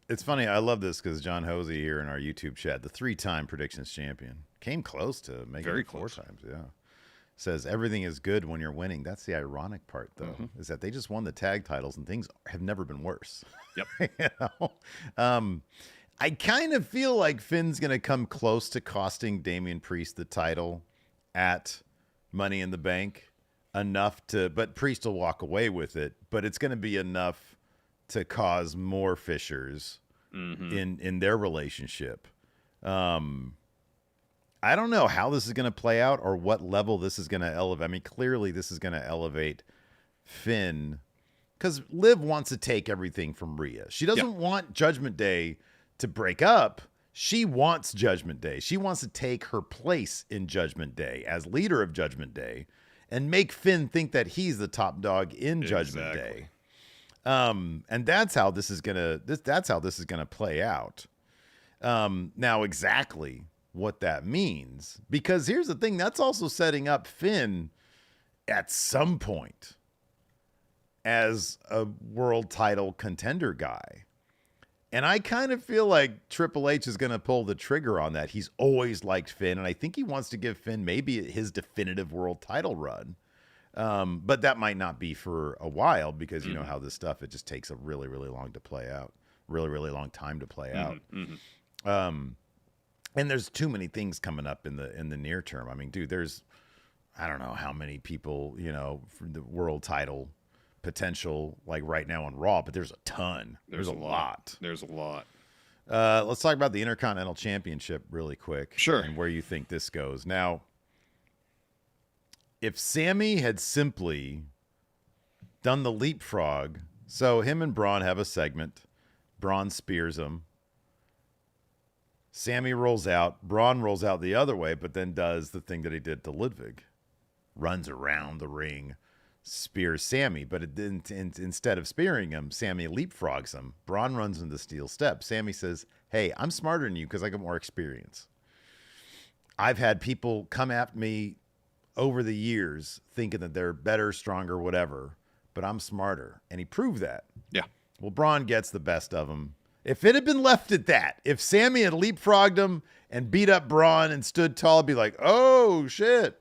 It's funny. I love this because John Hosey here in our YouTube chat, the 3-time predictions champion, came close to making it 4 times. Yeah. Says everything is good when you're winning. That's the ironic part, though, is that they just won the tag titles and things have never been worse. Yep. I kind of feel like Finn's going to come close to costing Damian Priest the title at Money in the Bank. enough to, but Priest will walk away with it, but it's going to be enough to cause more fissures in their relationship. I don't know how this is going to play out or what level this is going to elevate. I mean, clearly this is going to elevate Finn because Liv wants to take everything from Rhea. She doesn't want Judgment Day to break up. She wants Judgment Day. She wants to take her place in Judgment Day as leader of Judgment Day and make Finn think that he's the top dog in Judgment Day. And that's how this is gonna play out. Now exactly what that means, because here's the thing, that's also setting up Finn at some point as a world title contender guy. And I kind of feel like Triple H is going to pull the trigger on that. He's always liked Finn, and I think he wants to give Finn maybe his definitive world title run. But that might not be for a while because you know how this stuff, it just takes a really, really long to play out. Really, really long time to play out. And there's too many things coming up in the near term. I mean, dude, there's, I don't know how many people, you know, for the world title potential like right now on Raw, but there's a ton. There's a lot. There's a lot. Let's talk about the Intercontinental Championship really quick. Sure. And where you think this goes. Now, if Sammy had simply done the leapfrog, so him and Braun have a segment, Braun spears him, Sammy rolls out, Braun rolls out the other way, but then does the thing that he did to Ludwig, runs around the ring, spears Sammy, but it didn't. Instead of spearing him, Sammy leapfrogs him. Braun runs into steel step. Sammy says, "Hey, I'm smarter than you because I got more experience. I've had people come at me over the years thinking that they're better, stronger, whatever, but I'm smarter." And he proved that. Yeah. Well, Braun gets the best of him. If it had been left at that, if Sammy had leapfrogged him and beat up Braun and stood tall, I'd be like, oh, shit.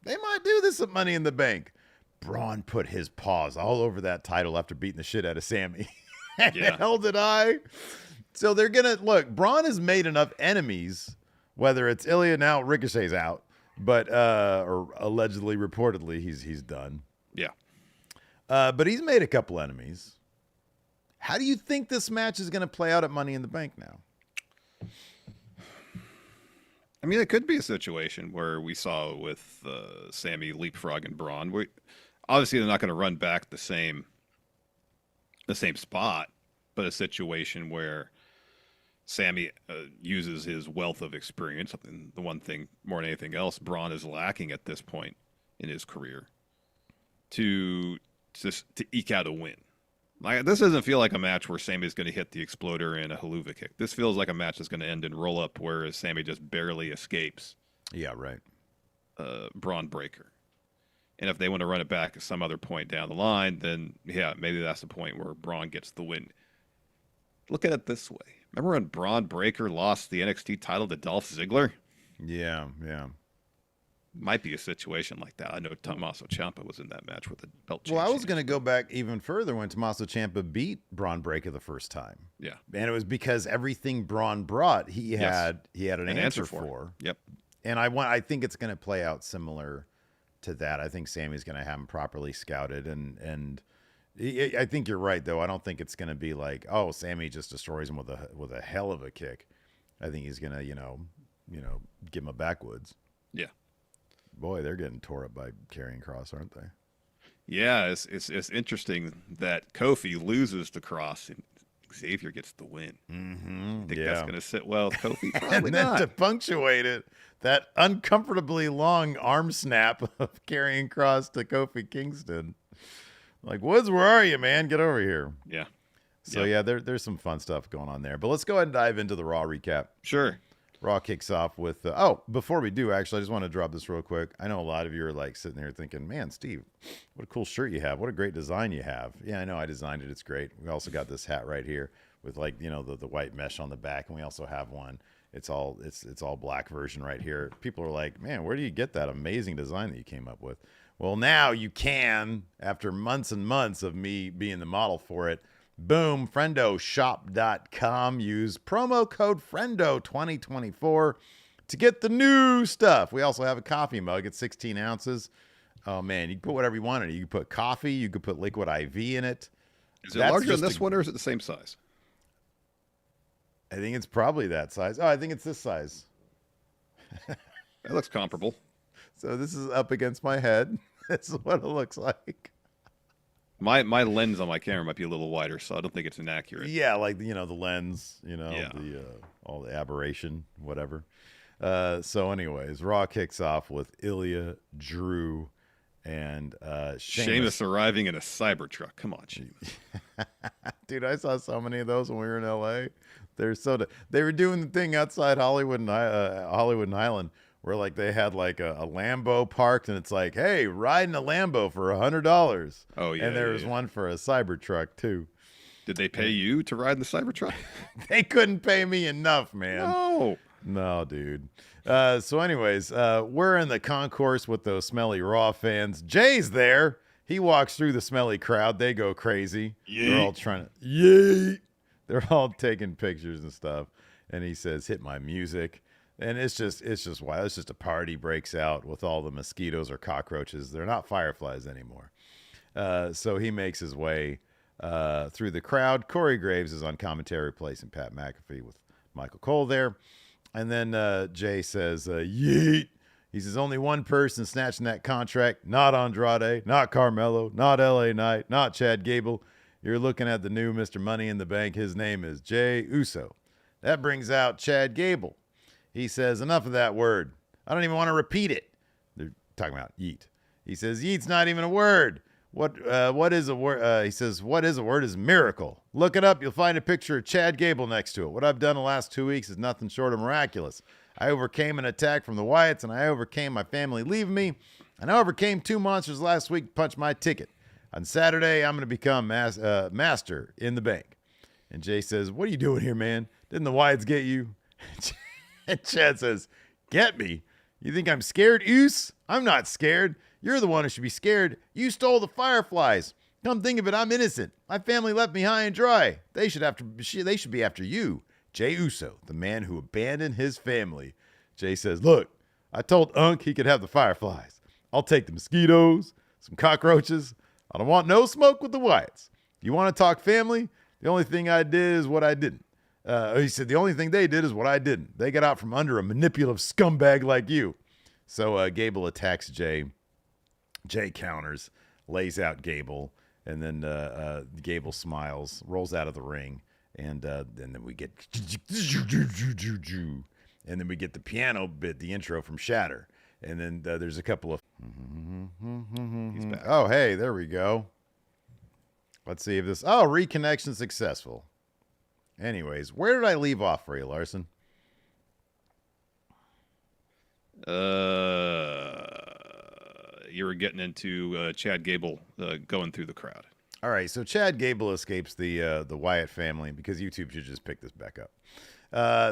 They might do this at Money in the Bank. Braun put his paws all over that title after beating the shit out of Sammy. And held it high. So they're going to, look, Braun has made enough enemies, whether it's Ilya, now Ricochet's out, but, or allegedly, reportedly, he's done. Yeah. But he's made a couple enemies. How do you think this match is going to play out at Money in the Bank now? I mean, it could be a situation where we saw with Sammy leapfrog and Braun. Obviously, they're not going to run back the same spot, but a situation where Sammy uses his wealth of experience, the one thing more than anything else Braun is lacking at this point in his career, to eke out a win. Like, this doesn't feel like a match where Sammy's going to hit the exploder and a haluva kick. This feels like a match that's going to end in roll up, whereas Sammy just barely escapes. Yeah, right. Braun breaker. And if they want to run it back at some other point down the line, then yeah, maybe that's the point where Braun gets the win. Look at it this way. Remember when Braun Breaker lost the NXT title to Dolph Ziggler? Yeah. Might be a situation like that. I know Tommaso Ciampa was in that match with the belt change. Well, I was going to go back even further when Tommaso Ciampa beat Braun Breaker the first time. Yeah. And it was because everything Braun brought, he had an answer for. Yep. And I think it's going to play out similar to that. I think Sammy's going to have him properly scouted, and I think you're right though. I don't think it's going to be like, oh, Sammy just destroys him with a hell of a kick. I think he's going to, you know, give him a backwoods. Yeah. Boy, they're getting tore up by Karrion Kross, aren't they? Yeah, it's interesting that Kofi loses to Kross and Xavier gets the win. Mm-hmm. I think that's going to sit well with Kofi? Probably and then not. To punctuate it, that uncomfortably long arm snap of Karrion Kross to Kofi Kingston. Like, Woods, where are you, man? Get over here. Yeah. So, yeah, there's some fun stuff going on there. But let's go ahead and dive into the Raw recap. Sure. Raw kicks off with, before we do, actually, I just want to drop this real quick. I know a lot of you are like sitting there thinking, man, Steve, what a cool shirt you have. What a great design you have. Yeah, I know I designed it. It's great. We also got this hat right here with like, you know, the white mesh on the back. And we also have one. It's all black version right here. People are like, man, where do you get that amazing design that you came up with? Well, now you can, after months and months of me being the model for it. Boom, friendoshop.com. Use promo code Friendo2024 to get the new stuff. We also have a coffee mug at 16 ounces. Oh man, you can put whatever you want in it. You can put coffee. You could put liquid IV in it. Is it larger than this one, or is it the same size? I think it's probably that size. Oh, I think it's this size. That looks comparable. So this is up against my head. This is what it looks like. My lens on my camera might be a little wider, so I don't think it's inaccurate. Yeah, like the lens, Yeah. the all the aberration, whatever. So, anyways, Raw kicks off with Ilya, Drew, and Sheamus arriving in a Cybertruck. Come on, Sheamus. Dude, I saw so many of those when we were in LA. They were doing the thing outside Hollywood and Highland where like they had like a Lambo parked, and it's like, hey, riding a Lambo for $100. Oh yeah, and there was one for a Cybertruck too. Did they pay you to ride in the Cybertruck? They couldn't pay me enough, man. No, dude. So anyways, we're in the concourse with those smelly Raw fans. Jay's there. He walks through the smelly crowd. They go crazy. Yeet. They're all trying to yeet. They're all taking pictures and stuff. And he says, "Hit my music." And it's just wild. It's just a party breaks out with all the mosquitoes or cockroaches. They're not fireflies anymore. So he makes his way through the crowd. Corey Graves is on commentary replacing Pat McAfee with Michael Cole there. And then Jay says, yeet. He says, only one person snatching that contract. Not Andrade, not Carmelo, not LA Knight, not Chad Gable. You're looking at the new Mr. Money in the Bank. His name is Jay Uso. That brings out Chad Gable. He says, enough of that word. I don't even want to repeat it. They're talking about yeet. He says, yeet's not even a word. What is a word? He says, what is a word is miracle. Look it up. You'll find a picture of Chad Gable next to it. What I've done the last 2 weeks is nothing short of miraculous. I overcame an attack from the Wyatts, and I overcame my family leaving me. And I overcame 2 monsters last week to punch my ticket. On Saturday, I'm going to become master in the bank. And Jay says, what are you doing here, man? Didn't the Wyatts get you? And Chad says, get me? You think I'm scared, Oos? I'm not scared. You're the one who should be scared. You stole the fireflies. Come think of it, I'm innocent. My family left me high and dry. They should be after you. Jay Uso, the man who abandoned his family. Jay says, look, I told Unc he could have the fireflies. I'll take the mosquitoes, some cockroaches. I don't want no smoke with the Wyatts. You want to talk family? The only thing I did is what I didn't. He said, the only thing they did is what I didn't. They got out from under a manipulative scumbag like you. So Gable attacks Jay. Jay counters, lays out Gable, and then Gable smiles, rolls out of the ring, and then we get and then we get the piano bit, the intro from Shatter, and then there's a couple of He's back. oh, hey, there we go. Let's see if this reconnection successful. Anyways, where did I leave off for you, Larson? You were getting into Chad Gable going through the crowd. All right, so Chad Gable escapes the Wyatt family, because YouTube should just pick this back up.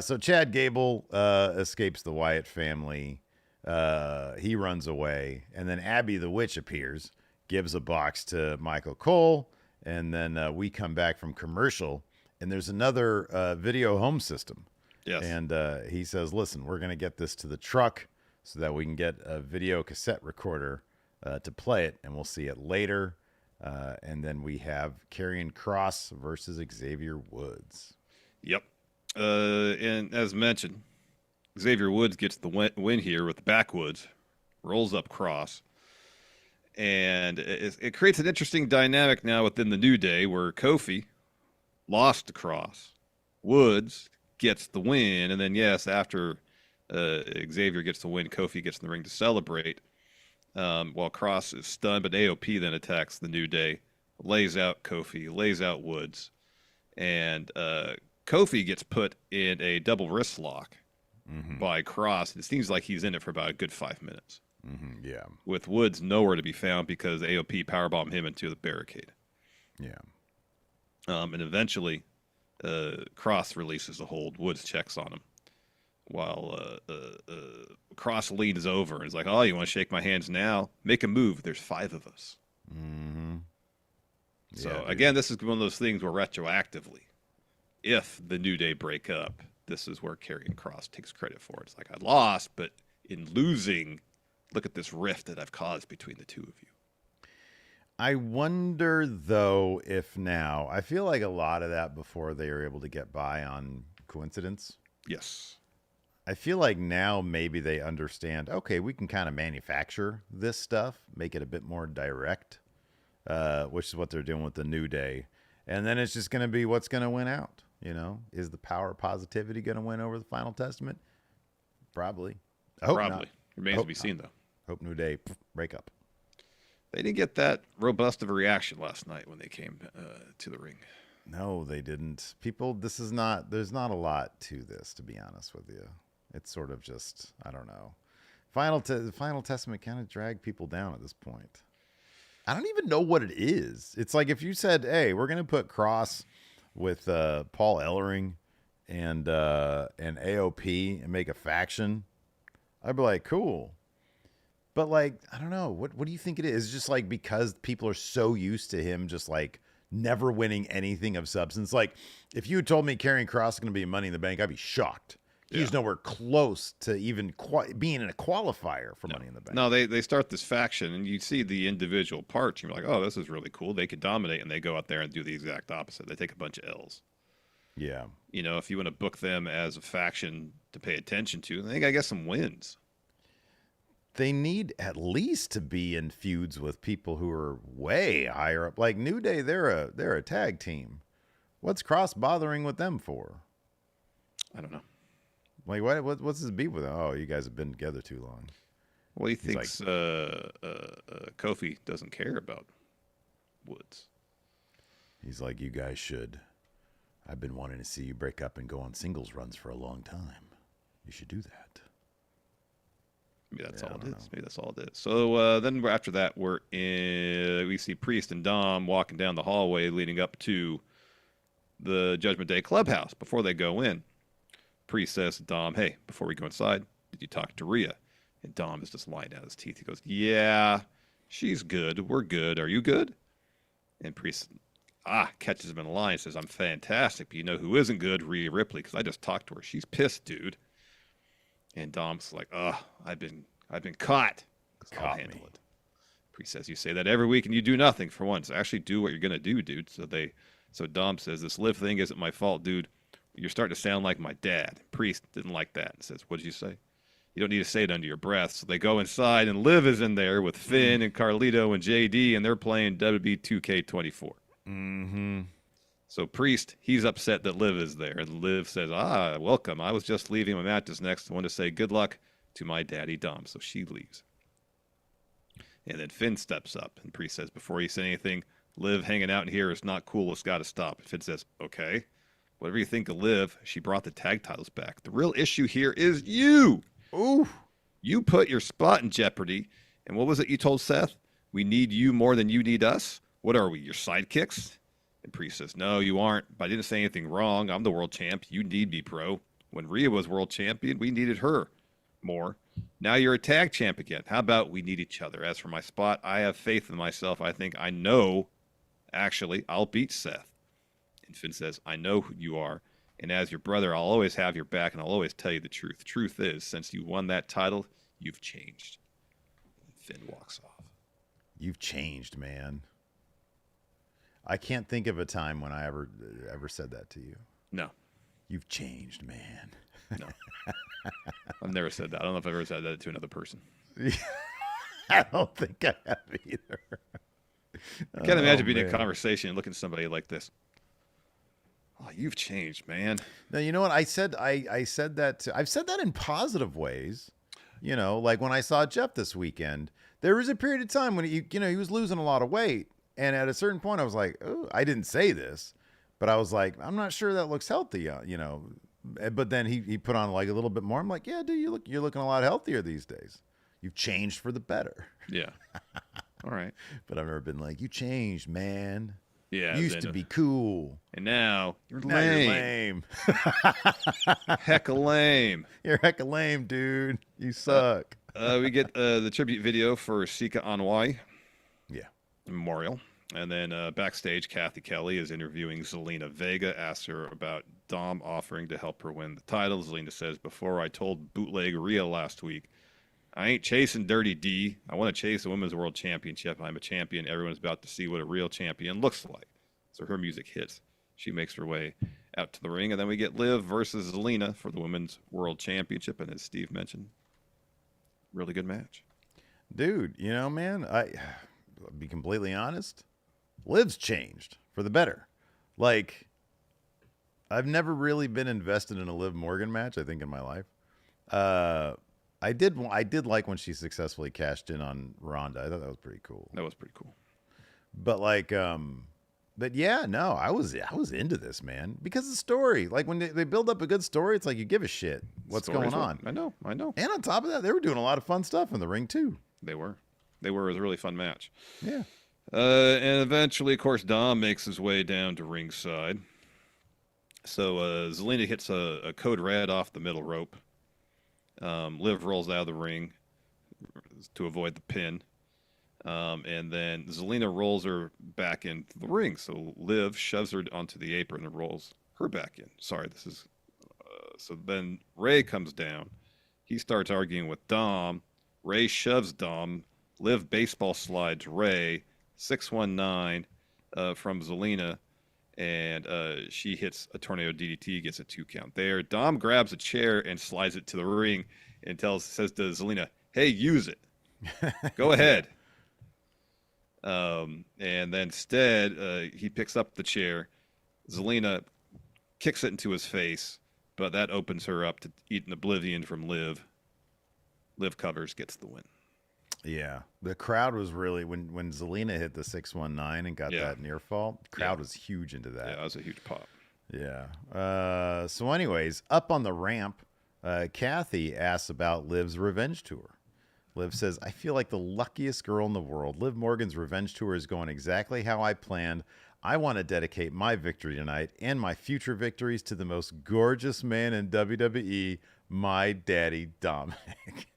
So Chad Gable escapes the Wyatt family. He runs away, and then Abby the Witch appears, gives a box to Michael Cole, and then we come back from commercial, and there's another video home system. Yes. And he says, listen, we're going to get this to the truck so that we can get a video cassette recorder to play it, and we'll see it later. And then we have Karrion Kross versus Xavier Woods. Yep. And as mentioned, Xavier Woods gets the win here with the backwoods, rolls up Kross. And it creates an interesting dynamic now within the New Day where Kofi lost to Kross. Woods gets the win. And then, yes, after Xavier gets the win, Kofi gets in the ring to celebrate. While Kross is stunned, but AOP then attacks the New Day, lays out Kofi, lays out Woods. And Kofi gets put in a double wrist lock by Kross. It seems like he's in it for about a good 5 minutes. Yeah. With Woods nowhere to be found because AOP powerbombed him into the barricade. Yeah. And eventually, Kross releases the hold. Woods checks on him. While Kross leans over and is like, oh, you want to shake my hands now? Make a move. There's 5 of us. So, again, this is one of those things where retroactively, if the New Day break up, this is where Karrion Kross takes credit for it. It's like, I lost, but in losing, look at this rift that I've caused between the two of you. I wonder, though, if now, I feel like a lot of that before they were able to get by on coincidence. Yes. I feel like now maybe they understand, okay, we can kind of manufacture this stuff, make it a bit more direct, which is what they're doing with the New Day. And then it's just going to be what's going to win out. You know, is the power of positivity going to win over the Final Testament? Probably. I hope Probably. not. Remains to be seen, though. Hope New Day break up. They didn't get that robust of a reaction last night when they came to the ring. No, they didn't. People, there's not a lot to this, to be honest with you. It's sort of just, I don't know. The Final Testament kind of dragged people down at this point. I don't even know what it is. It's like if you said, hey, we're going to put Cross with Paul Ellering and AOP and make a faction, I'd be like, cool. But like, I don't know. What do you think it is? It's just like because people are so used to him just like never winning anything of substance. Like if you had told me Karrion Kross is going to be in Money in the Bank, I'd be shocked. He's nowhere close to even being in a qualifier for Money in the Bank. No, they start this faction, and you see the individual parts. You're like, oh, this is really cool. They can dominate, and they go out there and do the exact opposite. They take a bunch of L's. Yeah. You know, if you want to book them as a faction to pay attention to, they got to get some wins. They need at least to be in feuds with people who are way higher up. Like New Day, they're a tag team. What's Cross bothering with them for? I don't know. Like, what's his beef with them? Oh, you guys have been together too long. Well, he thinks Kofi doesn't care about Woods. He's like, you guys should. I've been wanting to see you break up and go on singles runs for a long time. You should do that. Maybe that's all it is. Maybe that's all it is. So then after that, we see Priest and Dom walking down the hallway leading up to the Judgment Day clubhouse before they go in. Priest says to Dom, hey, before we go inside, did you talk to Rhea? And Dom is just lying down his teeth. He goes, yeah, she's good. We're good. Are you good? And Priest catches him in a lie and says, I'm fantastic, but you know who isn't good? Rhea Ripley, because I just talked to her. She's pissed, dude. And Dom's like, I've been caught. I'll handle it. Priest says, you say that every week and you do nothing for once. Actually do what you're going to do, dude. So Dom says, this Liv thing isn't my fault, dude. You're starting to sound like my dad. Priest didn't like that and says, what did you say? You don't need to say it under your breath. So they go inside, and Liv is in there with Finn and Carlito and JD, and they're playing WWE 2K24. Mm-hmm. So Priest, he's upset that Liv is there. And Liv says, welcome. I was just leaving my matches next. I want to say good luck to my daddy, Dom. So she leaves. And then Finn steps up, and Priest says, before you say anything, Liv hanging out in here is not cool. It's got to stop. And Finn says, okay. Whatever you think of Liv, she brought the tag titles back. The real issue here is you. Ooh. You put your spot in jeopardy. And what was it you told Seth? We need you more than you need us? What are we, your sidekicks? And Priest says, no, you aren't. But I didn't say anything wrong. I'm the world champ. You need me, bro. When Rhea was world champion, we needed her more. Now you're a tag champ again. How about we need each other? As for my spot, I have faith in myself. I think I know, actually, I'll beat Seth. And Finn says, I know who you are. And as your brother, I'll always have your back, and I'll always tell you the truth. Truth is, since you won that title, you've changed. And Finn walks off. You've changed, man. I can't think of a time when I ever said that to you. No. You've changed, man. No. I've never said that. I don't know if I've ever said that to another person. I don't think I have either. I can't imagine being in a conversation and looking at somebody like this. Oh, you've changed, man. No, you know what? I said that. I've said that in positive ways. You know, like when I saw Jeff this weekend, there was a period of time when he was losing a lot of weight. And at a certain point, I was like, oh, I didn't say this, but I was like, I'm not sure that looks healthy, you know. But then he put on like a little bit more. I'm like, yeah, dude, you're looking a lot healthier these days. You've changed for the better. Yeah. All right. But I've never been like, you changed, man. Yeah. You used to be cool. And now you're lame. Now you're lame. Hecka lame. You're hecka lame, dude. You suck. We get the tribute video for Sika Anwai. Yeah. Memorial. And then backstage, Kathy Kelly is interviewing Zelina Vega, asks her about Dom offering to help her win the title. Zelina says, before I told Bootleg Rhea last week, I ain't chasing Dirty D. I want to chase the Women's World Championship. I'm a champion. Everyone's about to see what a real champion looks like. So her music hits. She makes her way out to the ring. And then we get Liv versus Zelina for the Women's World Championship. And as Steve mentioned, really good match. Dude, you know, man, I'll be completely honest. Liv's changed for the better. Like, I've never really been invested in a Liv Morgan match, I think, in my life. I did like when she successfully cashed in on Ronda. I thought that was pretty cool. That was pretty cool. But like, but yeah, no, I was into this, man, because of the story. Like when they build up a good story, it's like you give a shit what's going on. I know. And on top of that, they were doing a lot of fun stuff in the ring too. They were. It was a really fun match. Yeah. And eventually, of course, Dom makes his way down to ringside. So Zelina hits a code red off the middle rope. Liv rolls out of the ring to avoid the pin. And then Zelina rolls her back into the ring. So Liv shoves her onto the apron and rolls her back in. Sorry, this is... so then Ray comes down. He starts arguing with Dom. Ray shoves Dom. Liv baseball slides Ray. 619 from Zelina. And she hits a tornado DDT, gets a 2 count there. Dom grabs a chair and slides it to the ring and says to Zelina, "Hey, use it. Go ahead." And then instead, he picks up the chair. Zelina kicks it into his face, but that opens her up to eat an oblivion from Liv. Liv covers, gets the win. Yeah, the crowd was really when Zelina hit the 619 and got that near fall. The crowd was huge into that. Yeah, that was a huge pop. Yeah. So, anyways, up on the ramp, Kathy asks about Liv's revenge tour. Liv says, "I feel like the luckiest girl in the world. Liv Morgan's revenge tour is going exactly how I planned. I want to dedicate my victory tonight and my future victories to the most gorgeous man in WWE, my daddy Dominic."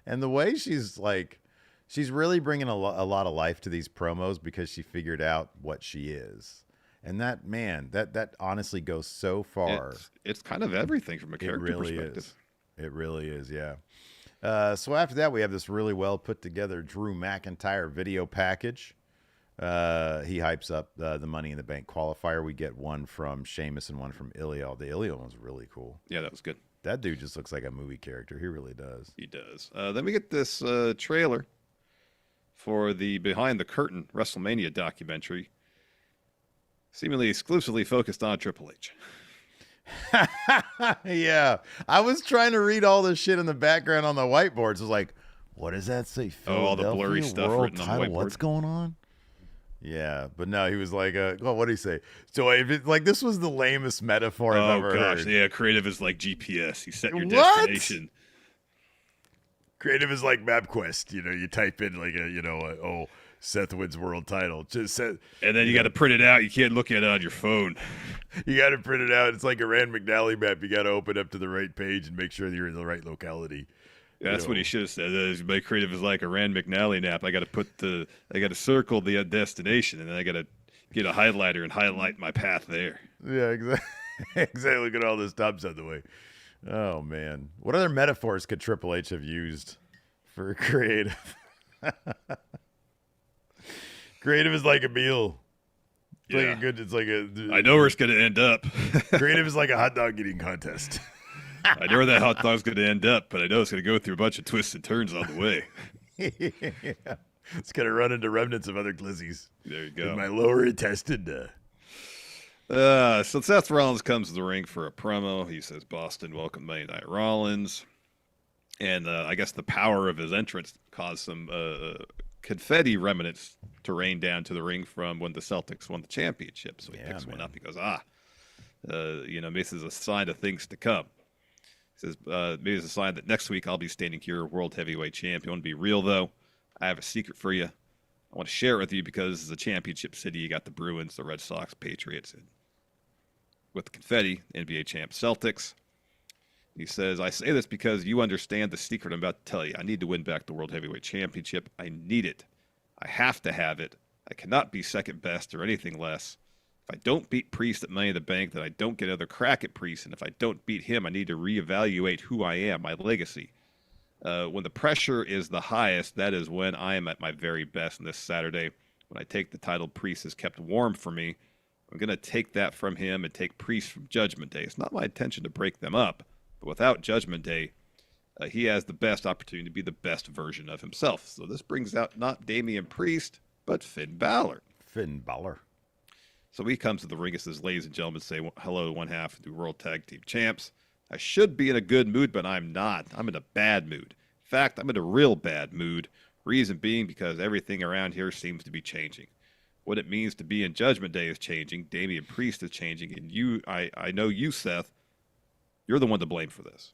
And the way she's like, she's really bringing a lot of life to these promos because she figured out what she is. And that, man, that honestly goes so far. It's kind of everything from a character perspective. It really is, yeah. So after that, we have this really well put together Drew McIntyre video package. He hypes up the Money in the Bank qualifier. We get one from Sheamus and one from Ilya. The Ilya one's really cool. Yeah, that was good. That dude just looks like a movie character. He really does. He does. Then we get this trailer for the Behind the Curtain WrestleMania documentary, seemingly exclusively focused on Triple H. Yeah. I was trying to read all this shit in the background on the whiteboards. I was like, what does that say? All the blurry stuff World written on the title? whiteboard. What's going on? Yeah, but no, he was like, what did he say? So if it, like, this was the lamest metaphor I've ever heard. Yeah, creative is like GPS. You set your destination. Creative is like MapQuest. You know, you type in like Seth wins world title. And then you got to print it out. You can't look at it on your phone. You got to print it out. It's like a Rand McNally map. You got to open up to the right page and make sure that you're in the right locality. Yeah, that's what he should have said. My creative is like a Rand McNally map. I got to circle the destination, and then I got to get a highlighter and highlight my path there. Yeah, exactly. Exactly. Look at all the stops on the way. Oh man, what other metaphors could Triple H have used for creative? Creative is like a meal. It's like a. I know where it's going to end up. Creative is like a hot dog eating contest. I know where that hot dog's going to end up, but I know it's going to go through a bunch of twists and turns on the way. Yeah. It's going to run into remnants of other glizzies. There you go. In my lower intestine. So Seth Rollins comes to the ring for a promo. He says, "Boston, welcome Monday Night Rollins." And I guess the power of his entrance caused some confetti remnants to rain down to the ring from when the Celtics won the championship. So he picks one up. He goes, maybe this is a sign of things to come. He says, maybe it's a sign that next week I'll be standing here, World Heavyweight Champ. You want to be real, though? I have a secret for you. I want to share it with you because this is a championship city. You got the Bruins, the Red Sox, Patriots, and with the confetti, NBA champ Celtics. He says, I say this because you understand the secret I'm about to tell you. I need to win back the World Heavyweight Championship. I need it. I have to have it. I cannot be second best or anything less. If I don't beat Priest at Money in the Bank, then I don't get another crack at Priest. And if I don't beat him, I need to reevaluate who I am, my legacy. When the pressure is the highest, that is when I am at my very best. And this Saturday, when I take the title Priest has kept warm for me, I'm going to take that from him and take Priest from Judgment Day. It's not my intention to break them up, but without Judgment Day, he has the best opportunity to be the best version of himself. So this brings out not Damian Priest, but Finn Balor. Finn Balor. So he comes to the ring and says, ladies and gentlemen, say hello to one half of the World Tag Team Champs. I should be in a good mood, but I'm not. I'm in a bad mood. In fact, I'm in a real bad mood. Reason being because everything around here seems to be changing. What it means to be in Judgment Day is changing. Damian Priest is changing. And you, I know you, Seth, you're the one to blame for this.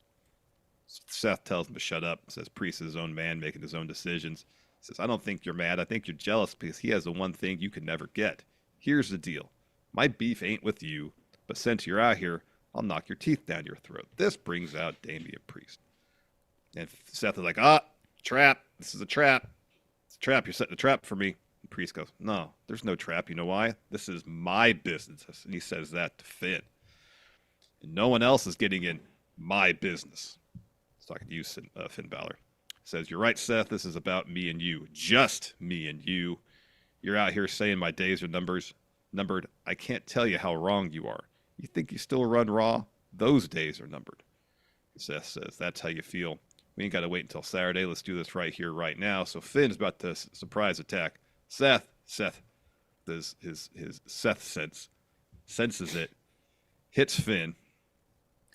Seth tells him to shut up. Says Priest is his own man, making his own decisions. Says, I don't think you're mad. I think you're jealous because he has the one thing you can never get. Here's the deal. My beef ain't with you, but since you're out here, I'll knock your teeth down your throat. This brings out Damian Priest. And Seth is like, trap. This is a trap. It's a trap. You're setting a trap for me. And Priest goes, no, there's no trap. You know why? This is my business. And he says that to Finn. And no one else is getting in my business. He's talking to you, Finn Balor. Says, you're right, Seth. This is about me and you. Just me and you. You're out here saying my days are numbered. I can't tell you how wrong you are. You think you still run Raw? Those days are numbered. Seth says, that's how you feel. We ain't got to wait until Saturday. Let's do this right here, right now. So Finn is about to surprise attack. Seth, his Seth senses it, hits Finn.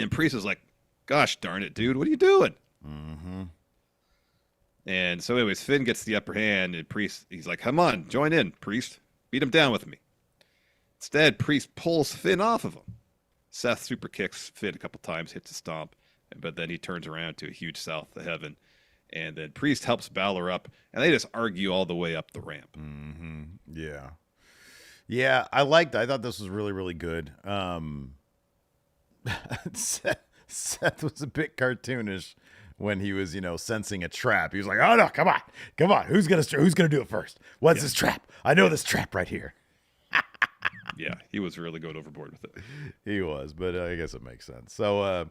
And Priest is like, gosh darn it, dude, what are you doing? Mm-hmm. And so anyways, Finn gets the upper hand, and Priest, he's like, come on, join in, Priest. Beat him down with me. Instead, Priest pulls Finn off of him. Seth super kicks Finn a couple times, hits a stomp, but then he turns around to a huge south to heaven. And then Priest helps Balor up, and they just argue all the way up the ramp. Mm-hmm. Yeah. Yeah, I thought this was really, really good. Seth was a bit cartoonish when he was, sensing a trap. He was like, "Oh no, come on! Who's gonna do it first? What's this trap? I know this trap right here." Yeah, he was really going overboard with it. He was, but I guess it makes sense. So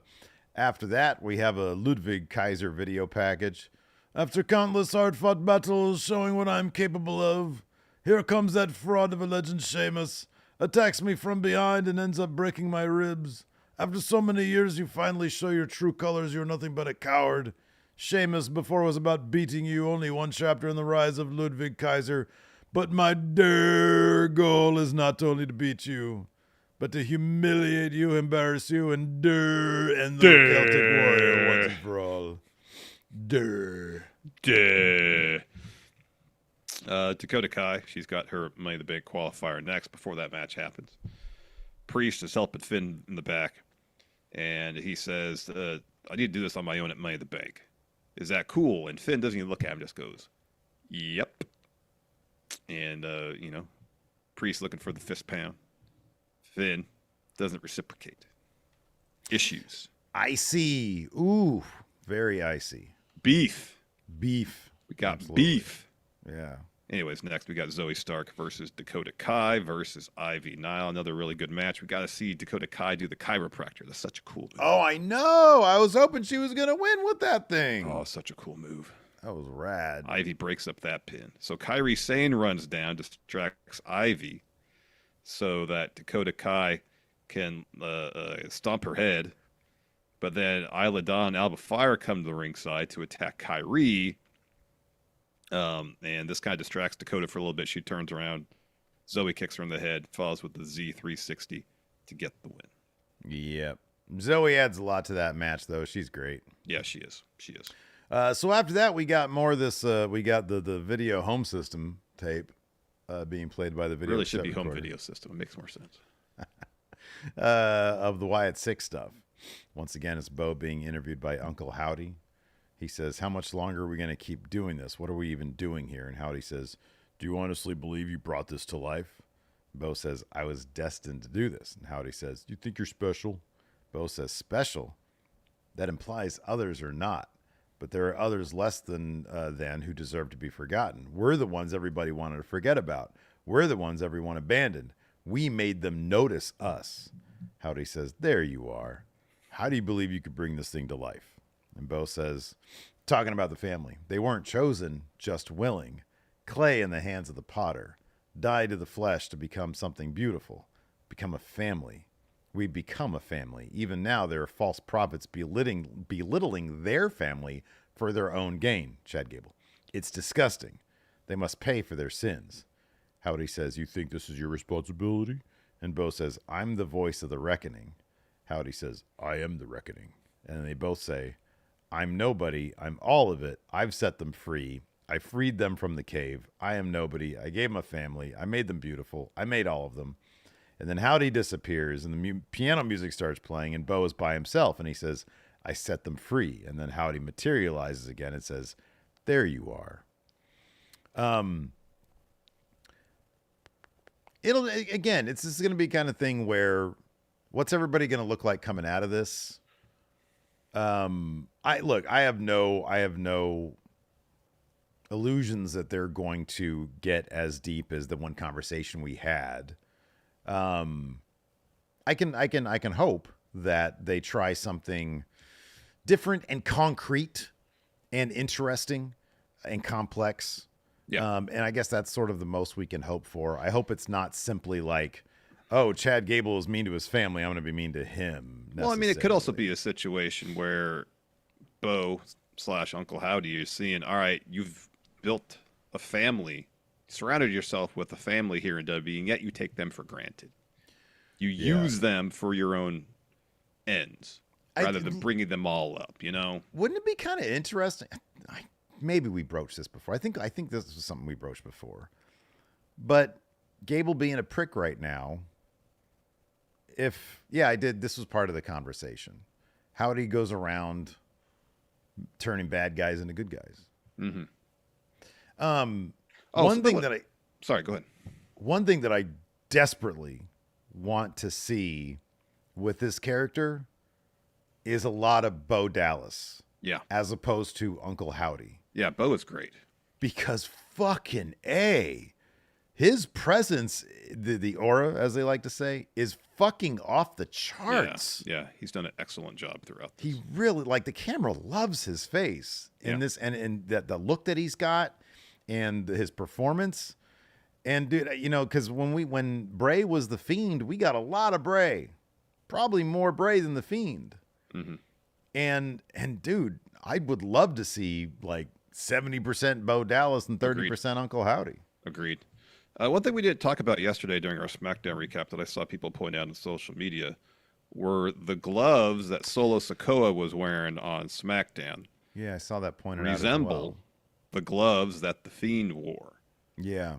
after that, we have a Ludwig Kaiser video package. After countless hard-fought battles showing what I'm capable of, here comes that fraud of a legend, Sheamus. Attacks me from behind and ends up breaking my ribs. After so many years, you finally show your true colors. You're nothing but a coward. Sheamus, before was about beating you, only one chapter in the rise of Ludwig Kaiser. But my dear goal is not only to beat you, but to humiliate you, embarrass you, and end the Celtic warrior once and for all. Dakota Kai, she's got her Money in the Bank qualifier next before that match happens. Priest is helping Finn in the back, and he says, I need to do this on my own at Money in the Bank. Is that cool? And Finn doesn't even look at him, just goes, yep. And, Priest looking for the fist pound. Finn doesn't reciprocate. Issues. Icy. Ooh, very icy. Beef. We got Absolutely. Beef. Yeah. Anyways, next we got Zoe Stark versus Dakota Kai versus Ivy Nile. Another really good match. We got to see Dakota Kai do the chiropractor. That's such a cool move. Oh, I know. I was hoping she was going to win with that thing. Oh, such a cool move. That was rad. Ivy breaks up that pin. So Kairi Sane runs down, distracts Ivy so that Dakota Kai can stomp her head. But then Isla Dawn and Alba Fire come to the ringside to attack Kairi. And this guy distracts Dakota for a little bit. She turns around. Zoe kicks her in the head, follows with the Z360 to get the win. Yep. Zoe adds a lot to that match, though. She's great. Yeah, she is. So after that, we got more of this. We got the video home system tape being played by the video. Really should be home video system. It makes more sense. Of the Wyatt Six stuff. Once again, it's Bo being interviewed by Uncle Howdy. He says, how much longer are we going to keep doing this? What are we even doing here? And Howdy says, do you honestly believe you brought this to life? Bo says, I was destined to do this. And Howdy says, you think you're special? Bo says, special? That implies others are not. But there are others less than who deserve to be forgotten. We're the ones everybody wanted to forget about. We're the ones everyone abandoned. We made them notice us. Howdy says, there you are. How do you believe you could bring this thing to life? And Bo says, talking about the family. They weren't chosen, just willing. Clay in the hands of the potter. Die to the flesh to become something beautiful. Become a family. We become a family. Even now, there are false prophets belittling their family for their own gain, Chad Gable. It's disgusting. They must pay for their sins. Howdy says, you think this is your responsibility? And Bo says, I'm the voice of the reckoning. Howdy says, I am the reckoning. And they both say, I'm nobody. I'm all of it. I've set them free. I freed them from the cave. I am nobody. I gave them a family. I made them beautiful. I made all of them. And then Howdy disappears, and the piano music starts playing, and Bo is by himself, and he says, I set them free. And then Howdy materializes again and says, there you are. This is going to be kind of thing where what's everybody going to look like coming out of this? I have no illusions that they're going to get as deep as the one conversation we had. I can hope that they try something different and concrete and interesting and complex. Yeah. And I guess that's sort of the most we can hope for. I hope it's not simply like, oh, Chad Gable is mean to his family, I'm going to be mean to him. Well, I mean, it could also be a situation where Bo / Uncle Howdy is seeing, all right, you've built a family, surrounded yourself with a family here in WWE, and yet you take them for granted. You use them for your own ends rather than bringing them all up, you know? Wouldn't it be kind of interesting? Maybe we broached this before. I think this was something we broached before. But Gable being a prick right now, I did. This was part of the conversation. Howdy goes around turning bad guys into good guys. Mm-hmm. Sorry, go ahead. One thing that I desperately want to see with this character is a lot of Bo Dallas. Yeah. As opposed to Uncle Howdy. Yeah, Bo is great. Because fucking A. His presence, the aura, as they like to say, is fucking off the charts. Yeah, he's done an excellent job throughout this. He really, the camera loves his face in this, and that the look that he's got and his performance. And dude, because when Bray was the Fiend, we got a lot of Bray, probably more Bray than the Fiend. Mm-hmm. And dude, I would love to see 70% Bo Dallas and 30% Uncle Howdy. Agreed. One thing we didn't talk about yesterday during our SmackDown recap that I saw people point out on social media were the gloves that Solo Sikoa was wearing on SmackDown. Yeah, I saw that pointed out. Resemble the gloves that the Fiend wore. Yeah.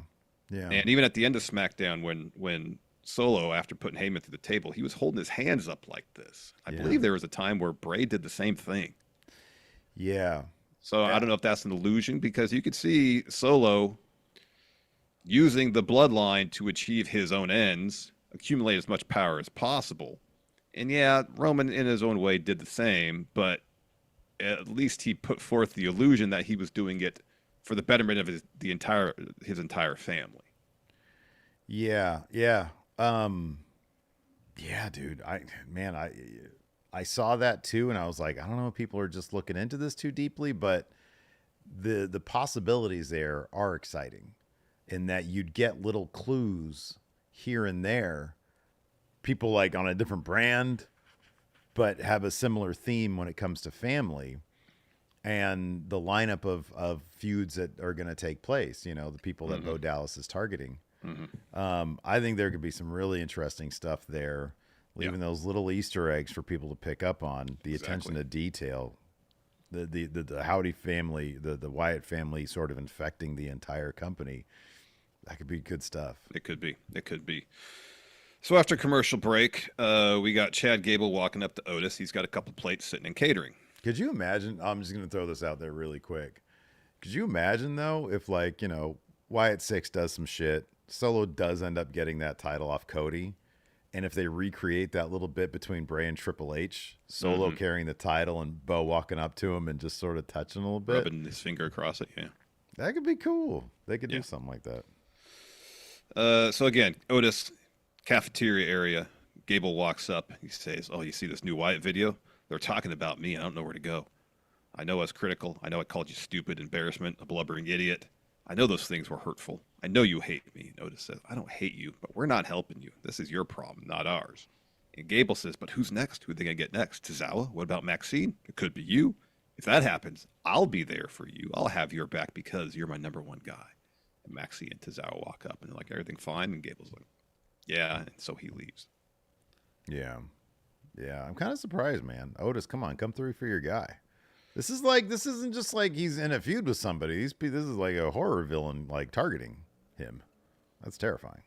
And even at the end of SmackDown, when Solo, after putting Heyman through the table, he was holding his hands up like this. I believe there was a time where Bray did the same thing. Yeah. So I don't know if that's an illusion, because you could see Solo using the bloodline to achieve his own ends, accumulate as much power as possible. And yeah, Roman in his own way did the same, but at least he put forth the illusion that he was doing it for the betterment of his entire family. Yeah. Dude. I saw that too, and I was like, I don't know if people are just looking into this too deeply, but the possibilities there are exciting, in that you'd get little clues here and there. People on a different brand, but have a similar theme when it comes to family and the lineup of feuds that are going to take place. The people that Bo Dallas is targeting. Mm-hmm. I think there could be some really interesting stuff there, leaving those little Easter eggs for people to pick up on. The attention to detail, the Howdy family, the Wyatt family sort of infecting the entire company. That could be good stuff. It could be. So after commercial break, we got Chad Gable walking up to Otis. He's got a couple plates sitting in catering. Could you imagine? I'm just going to throw this out there really quick. Could you imagine, though, if, Wyatt 6 does some shit, Solo does end up getting that title off Cody, and if they recreate that little bit between Bray and Triple H, Solo carrying the title and Bo walking up to him and just sort of touching a little bit. Rubbing his finger across it, yeah. That could be cool. They could do something like that. So again, Otis, cafeteria area. Gable walks up. He says, "Oh, you see this new Wyatt video? They're talking about me. I don't know where to go." I know I was critical. I know I called you stupid, embarrassment, a blubbering idiot. I know those things were hurtful. I know you hate me. Otis says, I don't hate you, but we're not helping you. This is your problem, not ours. And Gable says, but who's next? Who are they going to get next? Tozawa? What about Maxine? It could be you. If that happens, I'll be there for you. I'll have your back because you're my number one guy. And Maxine and Tozawa walk up and they're like, everything fine? And Gable's like, yeah. And so he leaves. Yeah. Yeah. I'm kind of surprised, man. Otis, come on, come through for your guy. This isn't just like he's in a feud with somebody. This is like a horror villain, like targeting him. That's terrifying.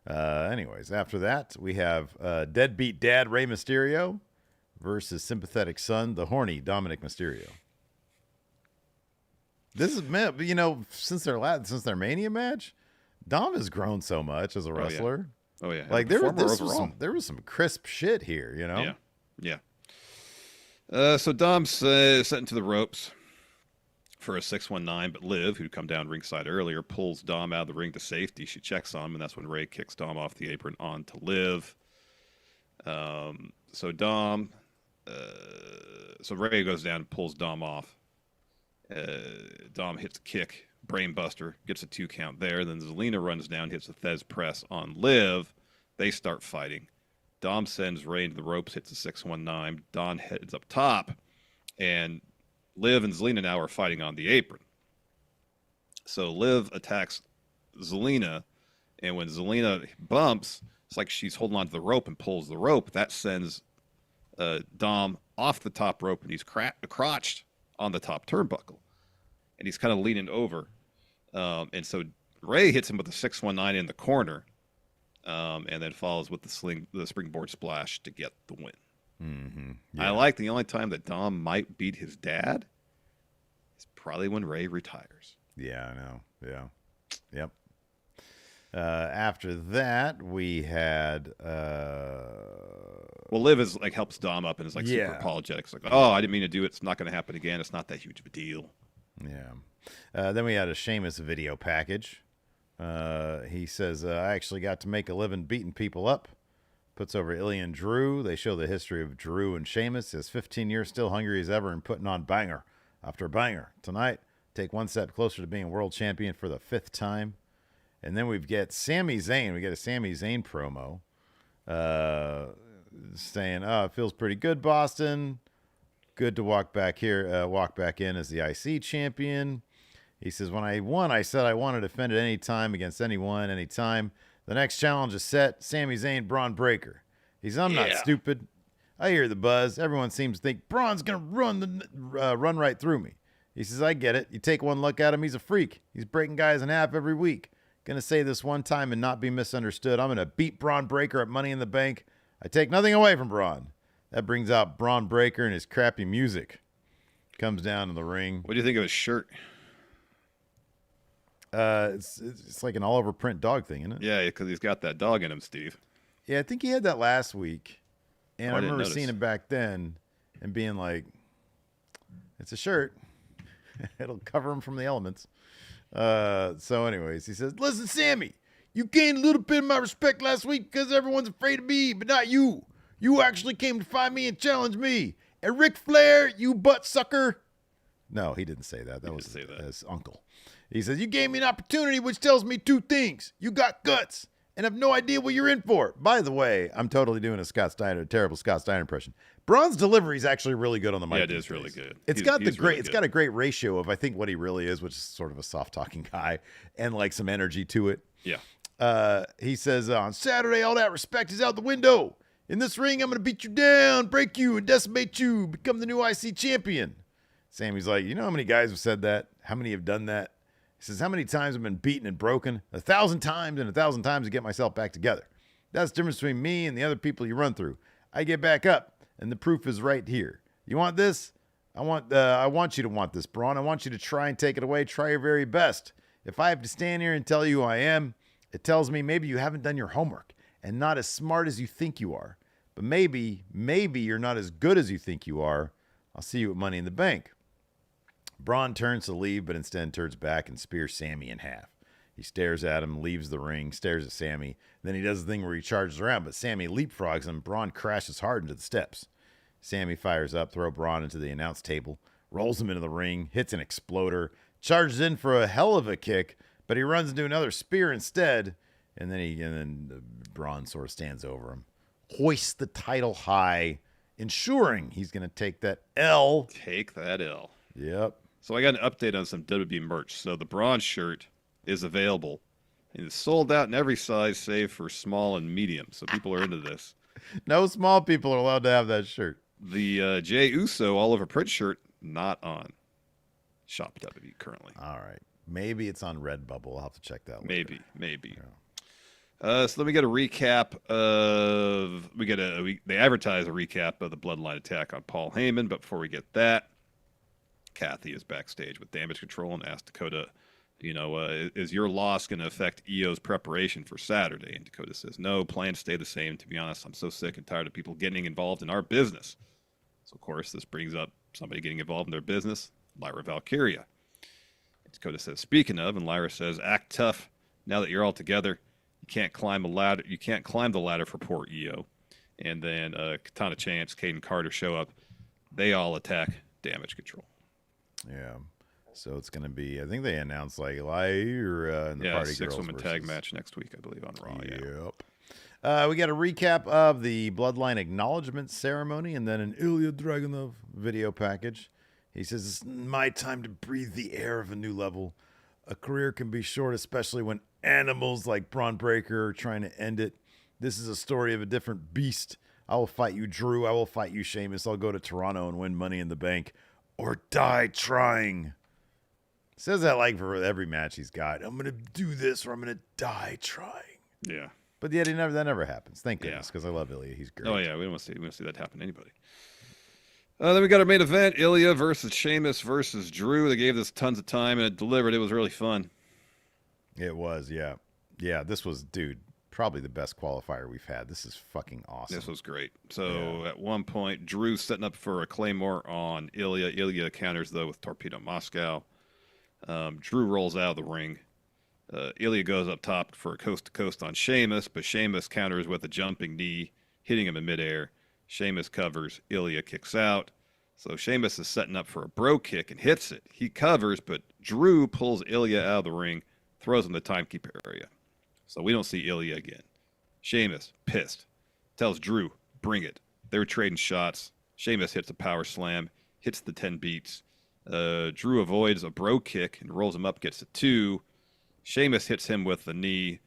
Anyways, after that, we have deadbeat dad Rey Mysterio versus sympathetic son, the horny Dominic Mysterio. This is, since their Mania match, Dom has grown so much as a wrestler. Oh yeah. Like there was some crisp shit here, you know? Yeah. So Dom's set into the ropes for a 619, but Liv, who'd come down ringside earlier, pulls Dom out of the ring to safety. She checks on him, and that's when Ray kicks Dom off the apron onto Liv. So Ray goes down and pulls Dom off. Dom hits a kick, brainbuster, gets a 2 count there. Then Zelina runs down, hits a Thez press on Liv. They start fighting. Dom sends Ray into the ropes, hits a 619. Don heads up top, and Liv and Zelina now are fighting on the apron. So Liv attacks Zelina, and when Zelina bumps, it's like she's holding onto the rope and pulls the rope. That sends Dom off the top rope, and he's crotched on the top turnbuckle. And he's kind of leaning over. And so Ray hits him with a 619 in the corner. And then follows with the springboard splash to get the win. Mm-hmm. Yeah. I like the only time that Dom might beat his dad is probably when Ray retires. Yeah, I know. Yeah. Yep. After that, we had... Well, Liv is like helps Dom up and is like super apologetic. It's like, oh, I didn't mean to do it. It's not going to happen again. It's not that huge of a deal. Yeah. Then we had a Sheamus video package. He says, I actually got to make a living beating people up. Puts over Ilya and Drew. They show the history of Drew and Sheamus. Says 15 years, still hungry as ever, and putting on banger after banger. Tonight, take one step closer to being world champion for the 5th time. And then we get Sami Zayn. We get a Sami Zayn promo saying, it feels pretty good, Boston. Good to walk back in as the IC champion. He says, when I won, I said I wanted to defend at any time against anyone, anytime. The next challenge is set. Sami Zayn, Braun Breaker. He says, I'm not stupid. I hear the buzz. Everyone seems to think Braun's going to run right through me. He says, I get it. You take one look at him, he's a freak. He's breaking guys in half every week. Going to say this one time and not be misunderstood. I'm going to beat Braun Breaker at Money in the Bank. I take nothing away from Braun. That brings out Braun Breaker and his crappy music. Comes down in the ring. What do you think of his shirt? It's like an all-over print dog thing, isn't it? Yeah, because he's got that dog in him, Steve. Yeah, I think he had that last week. And I remember seeing him back then and being like, it's a shirt. It'll cover him from the elements. So anyways, he says, listen, Sammy, you gained a little bit of my respect last week because everyone's afraid of me, but not you. You actually came to find me and challenge me. And Ric Flair, you butt sucker. No, he didn't say that. That was his uncle. He says, you gave me an opportunity, which tells me 2 things. You got guts and have no idea what you're in for. By the way, I'm totally doing a terrible Scott Steiner impression. Braun's delivery is actually really good on the mic. Yeah, it is really good. It's got a great ratio of, I think, what he really is, which is sort of a soft-talking guy, and like some energy to it. Yeah. He says, on Saturday, all that respect is out the window. In this ring, I'm going to beat you down, break you, and decimate you, become the new IC champion. Sammy's like, you know how many guys have said that? How many have done that? He says, how many times I've been beaten and broken? 1,000 times and 1,000 times to get myself back together. That's the difference between me and the other people you run through. I get back up, and the proof is right here. You want this? I want you to want this, Braun. I want you to try and take it away. Try your very best. If I have to stand here and tell you who I am, it tells me maybe you haven't done your homework and not as smart as you think you are. But maybe you're not as good as you think you are. I'll see you at Money in the Bank. Braun turns to leave, but instead turns back and spears Sammy in half. He stares at him, leaves the ring, stares at Sammy. Then he does the thing where he charges around, but Sammy leapfrogs him. Braun crashes hard into the steps. Sammy fires up, throw Braun into the announce table. rolls him into the ring, hits an exploder, charges in for a hell of a kick, but he runs into another spear instead, and then Braun sort of stands over him, hoists the title high, ensuring he's going to take that L. Take that L. Yep. So I got an update on some WWE merch. So the Braun shirt is available. And it's sold out in every size save for small and medium. So people are into this. No small people are allowed to have that shirt. The Jey Uso Oliver Prince shirt, not on Shop WWE currently. All right. Maybe it's on Redbubble. I'll have to check that later. Maybe. Yeah. So then we get a recap of... They advertise a recap of the Bloodline attack on Paul Heyman. But before we get that, Kathy is backstage with Damage Control and asks Dakota, is your loss going to affect EO's preparation for Saturday? And Dakota says, no, plans stay the same. To be honest, I'm so sick and tired of people getting involved in our business. So, of course, this brings up somebody getting involved in their business, Lyra Valkyria. Dakota says, speaking of, and Lyra says, act tough. Now that you're all together, you can't climb a ladder. You can't climb the ladder for poor EO. And then Katana Chance, Caden Carter show up. They all attack Damage Control. Yeah. So it's going to be, I think they announced like Lyra and the Party Girls. 6-woman tag match next week, I believe, on Raw. Yep. We got a recap of the Bloodline acknowledgement ceremony and then an Ilya Dragunov video package. He says, it's my time to breathe the air of a new level. A career can be short, especially when animals like Braun Breaker are trying to end it. This is a story of a different beast. I will fight you, Drew. I will fight you, Sheamus. I'll go to Toronto and win Money in the Bank or die trying. Says that like for every match he's got. I'm going to do this or I'm going to die trying. Yeah. But yet that never happens. Thank goodness, because I love Ilya. He's great. Oh, yeah. We don't want to see that happen to anybody. Then we got our main event, Ilya versus Sheamus versus Drew. They gave this tons of time, and it delivered. It was really fun. It was, yeah. Yeah, this was, dude, probably the best qualifier we've had. This is fucking awesome. This was great. So at one point, Drew's setting up for a Claymore on Ilya. Ilya counters, though, with Torpedo Moscow. Drew rolls out of the ring. Ilya goes up top for a coast-to-coast on Sheamus, but Sheamus counters with a jumping knee, hitting him in midair. Sheamus covers. Ilya kicks out. So Sheamus is setting up for a bro kick and hits it. He covers, but Drew pulls Ilya out of the ring, throws him in the timekeeper area. So we don't see Ilya again. Sheamus, pissed, tells Drew, bring it. They're trading shots. Sheamus hits a power slam, hits the 10 beats. Drew avoids a bro kick and rolls him up, gets a 2. Sheamus hits him with the knee.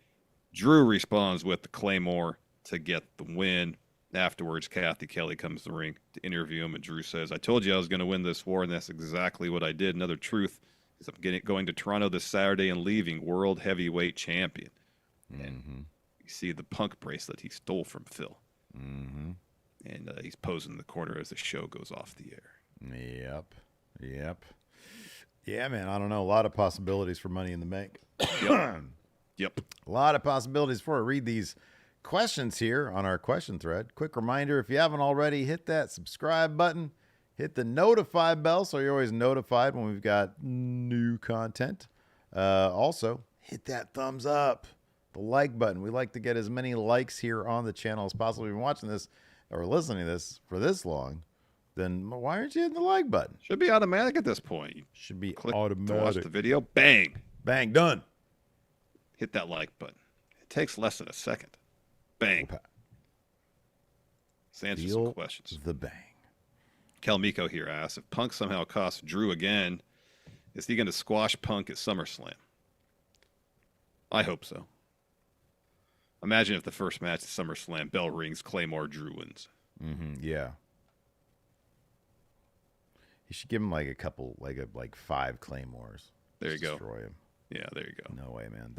Drew responds with the Claymore to get the win. Afterwards, Kathy Kelly comes to the ring to interview him, and Drew says, I told you I was going to win this war, and that's exactly what I did. Another truth is I'm going to Toronto this Saturday and leaving World Heavyweight Champion. Mm-hmm. And you see the Punk bracelet he stole from Phil. Mm-hmm. And he's posing in the corner as the show goes off the air. Yep. Yeah, man, I don't know. A lot of possibilities for Money in the Bank. Yep. A lot of possibilities. Before I read these questions here on our question thread, quick reminder, if you haven't already, hit that subscribe button, hit the notify bell so you're always notified when we've got new content. Also, hit that thumbs up, the like button. We like to get as many likes here on the channel as possible. If you've been watching this or listening to this for this long, then why aren't you hitting the like button? Should be automatic at this point. Should be Click automatic. to watch the video. Bang. Bang, done. Hit that like button. It takes less than a second. Bang. Let's answer some questions. The bang. Kel Miko here asks, if Punk somehow costs Drew again, is he going to squash Punk at SummerSlam? I hope so. Imagine if the first match at SummerSlam, bell rings, Claymore, Drew wins. Mm-hmm, yeah. You should give him like a couple, like 5 Claymores. There you go. Destroy him. Yeah, there you go. No way, man.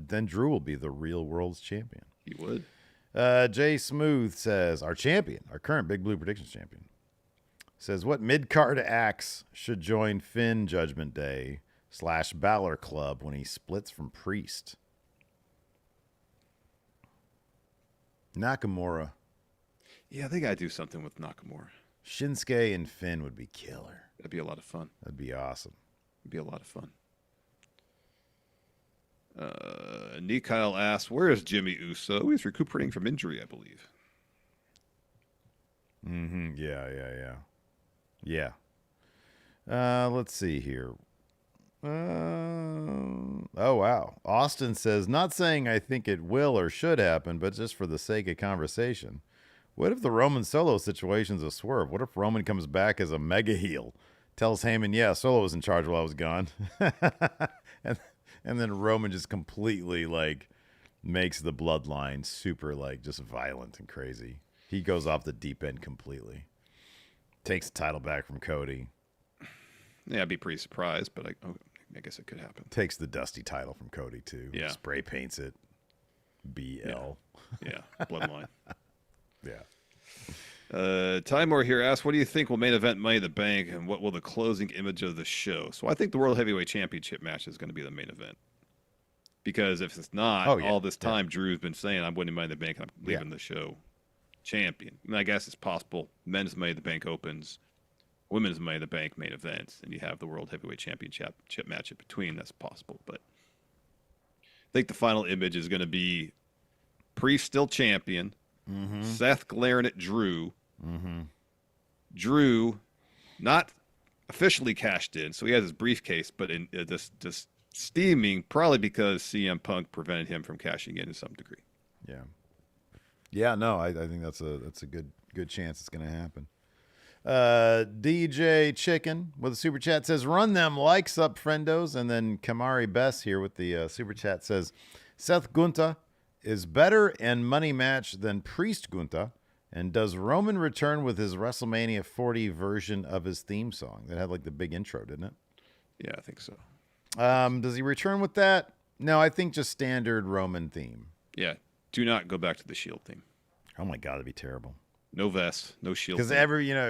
Then Drew will be the real world's champion. He would. Jay Smooth says, our current Big Blue Predictions champion, says, what mid-card acts should join Finn Judgment Day / Balor Club when he splits from Priest? Nakamura. Yeah, they got to do something with Nakamura. Shinsuke and Finn would be killer. That'd be a lot of fun. That'd be awesome. It'd be a lot of fun. Nikyle asks, where is Jimmy Uso? He's recuperating from injury, I believe. Mm-hmm. Yeah. Let's see here. Oh, wow. Austin says, not saying I think it will or should happen, but just for the sake of conversation. What if the Roman Solo situation's a swerve? What if Roman comes back as a mega heel? Tells Heyman, yeah, Solo was in charge while I was gone. and, and then Roman just completely, like, makes the bloodline super, like, just violent and crazy. He goes off the deep end completely. Takes the title back from Cody. Yeah, I'd be pretty surprised, but I guess it could happen. Takes the dusty title from Cody, too. Yeah. Spray paints it. BL. Yeah, bloodline. Yeah. Timor here asks, what do you think will main event Money in the Bank, and what will the closing image of the show? So I think the World Heavyweight Championship match is going to be the main event. Because if it's not, all this time Drew's been saying, I'm winning Money in the Bank, and I'm leaving the show champion. And I guess it's possible men's Money in the Bank opens, women's Money in the Bank main events, and you have the World Heavyweight Championship match in between. That's possible. But I think the final image is going to be Priest still champion, Seth glaring at Drew. Drew not officially cashed in, so he has his briefcase, but in just steaming, probably because CM Punk prevented him from cashing in to some degree. Yeah. Yeah, no, I think that's a good chance it's going to happen. DJ Chicken with a super chat says, run them likes up, friendos. And then Kamari Bess here with the super chat says, Seth Gunta is better in money match than Priest Gunta. And does Roman return with his WrestleMania 40 version of his theme song? That had like the big intro, didn't it? Yeah, I think so. Does he return with that? No, I think just standard Roman theme. Yeah, do not go back to the Shield theme. Oh my God, it'd be terrible. No vest, no Shield. Because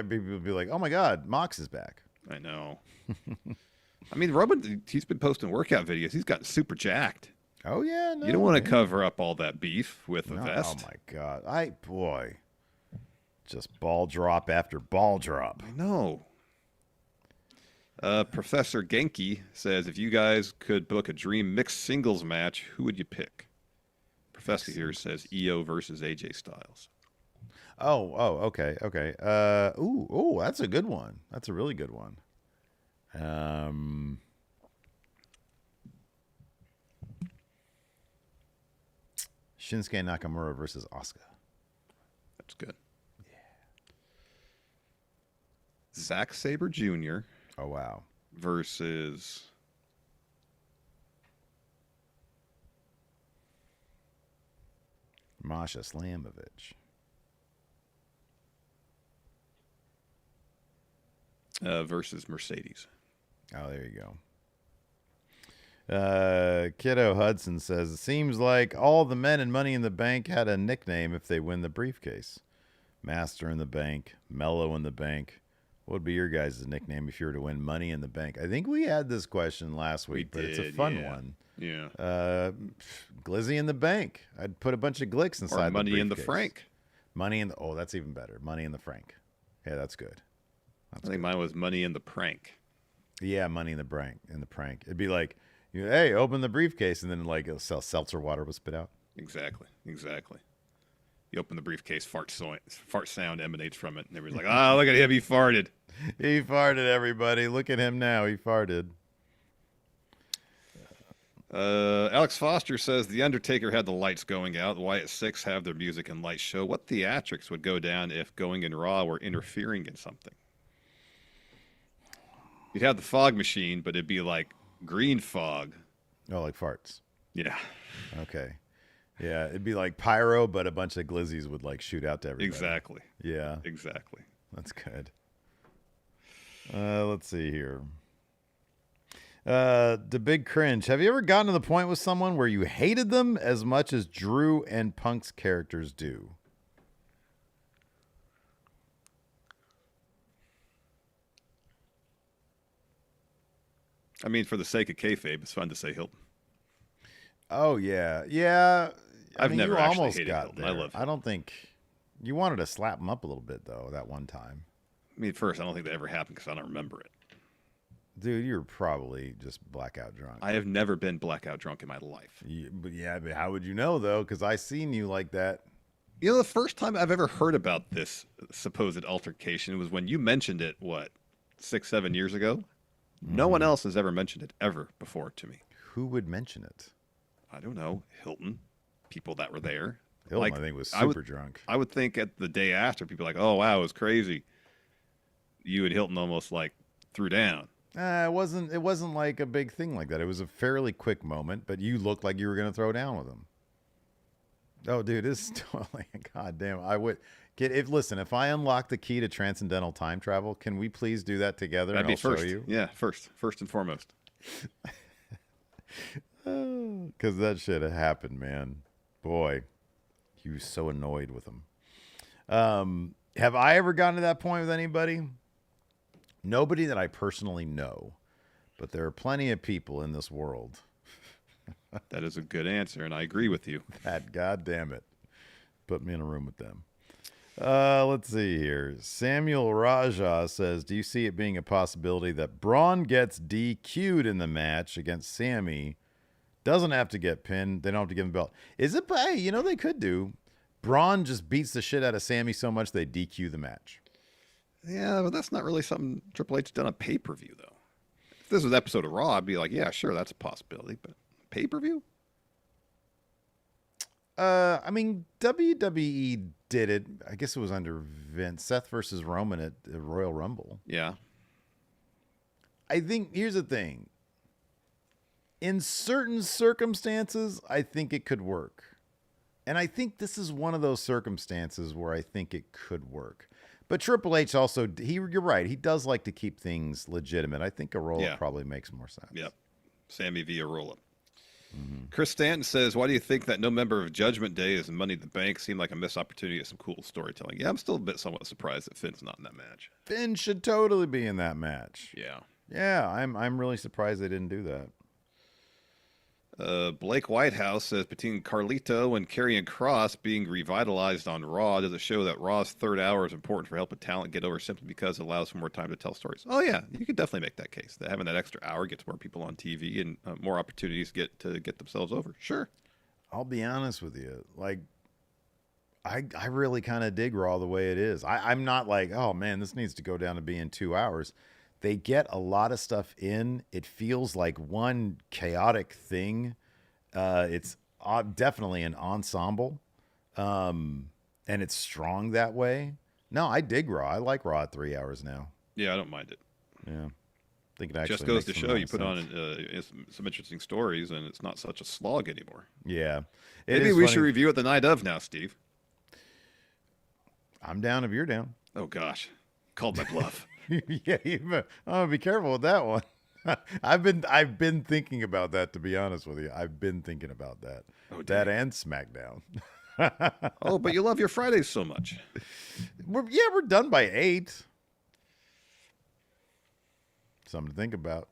people would be like, oh my God, Mox is back. I know. I mean, Roman, he's been posting workout videos. He's gotten super jacked. Oh yeah, no, you don't want to cover up all that beef with a vest. Oh my God, just ball drop after ball drop. I know. Professor Genki says, if you guys could book a dream mixed singles match, who would you pick? Professor here says EO versus AJ Styles. Oh, okay. That's a good one. That's a really good one. Shinsuke Nakamura versus Asuka. That's good. Zack Sabre Jr. Oh, wow. Versus Masha Slamovich. Versus Mercedes. Oh, there you go. Kiddo Hudson says, it seems like all the men in Money in the Bank had a nickname if they win the briefcase. Master in the Bank, Mellow in the Bank. What would be your guys' nickname if you were to win Money in the Bank? I think we had this question last week, but it's a fun one. Yeah. Glizzy in the Bank. I'd put a bunch of glicks inside the briefcase. Money in the Frank. That's even better. Money in the Frank. Yeah, that's good. I think mine was Money in the Prank. Yeah, Money in the Prank. It'd be like, hey, open the briefcase, and then like seltzer water was spit out. Exactly. You open the briefcase, fart sound emanates from it, and everybody's like, "Ah, look at him, he farted." He farted, everybody. Look at him now. He farted. Alex Foster says the Undertaker had the lights going out. Wyatt Six have their music and lights show. What theatrics would go down if Going in Raw were interfering in something? You'd have the fog machine, but it'd be like green fog. Oh, like farts. Yeah. Okay. Yeah, it'd be like pyro, but a bunch of glizzies would like shoot out to everybody. Exactly. Yeah. Exactly. That's good. Let's see here. The Big Cringe. Have you ever gotten to the point with someone where you hated them as much as Drew and Punk's characters do? I mean, for the sake of kayfabe, it's fun to say Hilton. Oh, yeah. Yeah. I've never you actually almost hated got Hilton. there. I love him. I don't think you wanted to slap him up a little bit, though, that one time. I mean, first, I don't think that ever happened because I don't remember it. Dude, you're probably just blackout drunk. I have never been blackout drunk in my life. But how would you know, though? Because I seen you like that. You know, the first time I've ever heard about this supposed altercation was when you mentioned it, 6-7 years ago. No one else has ever mentioned it ever before to me. Who would mention it? I don't know. Hilton, people that were there. Hilton, I think, was super drunk. I would think at the day after, people like, oh, wow, it was crazy. You and Hilton almost like threw down. It wasn't like a big thing like that. It was a fairly quick moment, but you looked like you were going to throw down with him. Oh, dude, this is totally, goddamn. I would listen, if I unlock the key to transcendental time travel, can we please do that together? That'd be first. Show you? Yeah, first and foremost. Because that shit had happened, man. Boy, he was so annoyed with him. Have I ever gotten to that point with anybody? Nobody that I personally know, but there are plenty of people in this world. That is a good answer, and I agree with you. That goddamn it. Put me in a room with them. Let's see here. Samuel Raja says, do you see it being a possibility that Braun gets DQ'd in the match against Sammy? Doesn't have to get pinned. They don't have to give him the belt. Is it? Hey, you know they could do. Braun just beats the shit out of Sammy so much they DQ the match. Yeah, but that's not really something Triple H done on pay-per-view, though. If this was an episode of Raw, I'd be like, yeah, sure, that's a possibility. But pay-per-view? I mean, WWE did it. I guess it was under Vince. Seth versus Roman at the Royal Rumble. Yeah. I think, here's the thing. In certain circumstances, I think it could work. And I think this is one of those circumstances where I think it could work. But Triple H also, you're right, he does like to keep things legitimate. I think a roll-up probably makes more sense. Yep. Sammy via roll-up. Mm-hmm. Chris Stanton says, why do you think that no member of Judgment Day is in Money in the Bank? Seemed like a missed opportunity at some cool storytelling. Yeah, I'm still a bit somewhat surprised that Finn's not in that match. Finn should totally be in that match. Yeah. Yeah, I'm really surprised they didn't do that. Blake Whitehouse says, between Carlito and Karrion Kross being revitalized on Raw, does it show that Raw's third hour is important for helping talent get over simply because it allows for more time to tell stories? Oh, yeah, you could definitely make that case. That having that extra hour gets more people on TV and more opportunities get themselves over. Sure. I'll be honest with you. Like, I really kind of dig Raw the way it is. I'm not like, oh, man, this needs to go down to being 2 hours. They get a lot of stuff in. It feels like one chaotic thing. It's definitely an ensemble, and it's strong that way. No, I dig Raw. I like Raw at 3 hours now. Yeah, I don't mind it. Yeah, I think it actually just goes to show you put sense. on some interesting stories, and it's not such a slog anymore. Yeah, maybe we should review it the night of now, Steve. I'm down if you're down. Oh gosh, called my bluff. Yeah, be careful with that one. I've been thinking about that, to be honest with you. I've been thinking about that. Oh, that and SmackDown. Oh, but you love your Fridays so much. We're done by 8. Something to think about.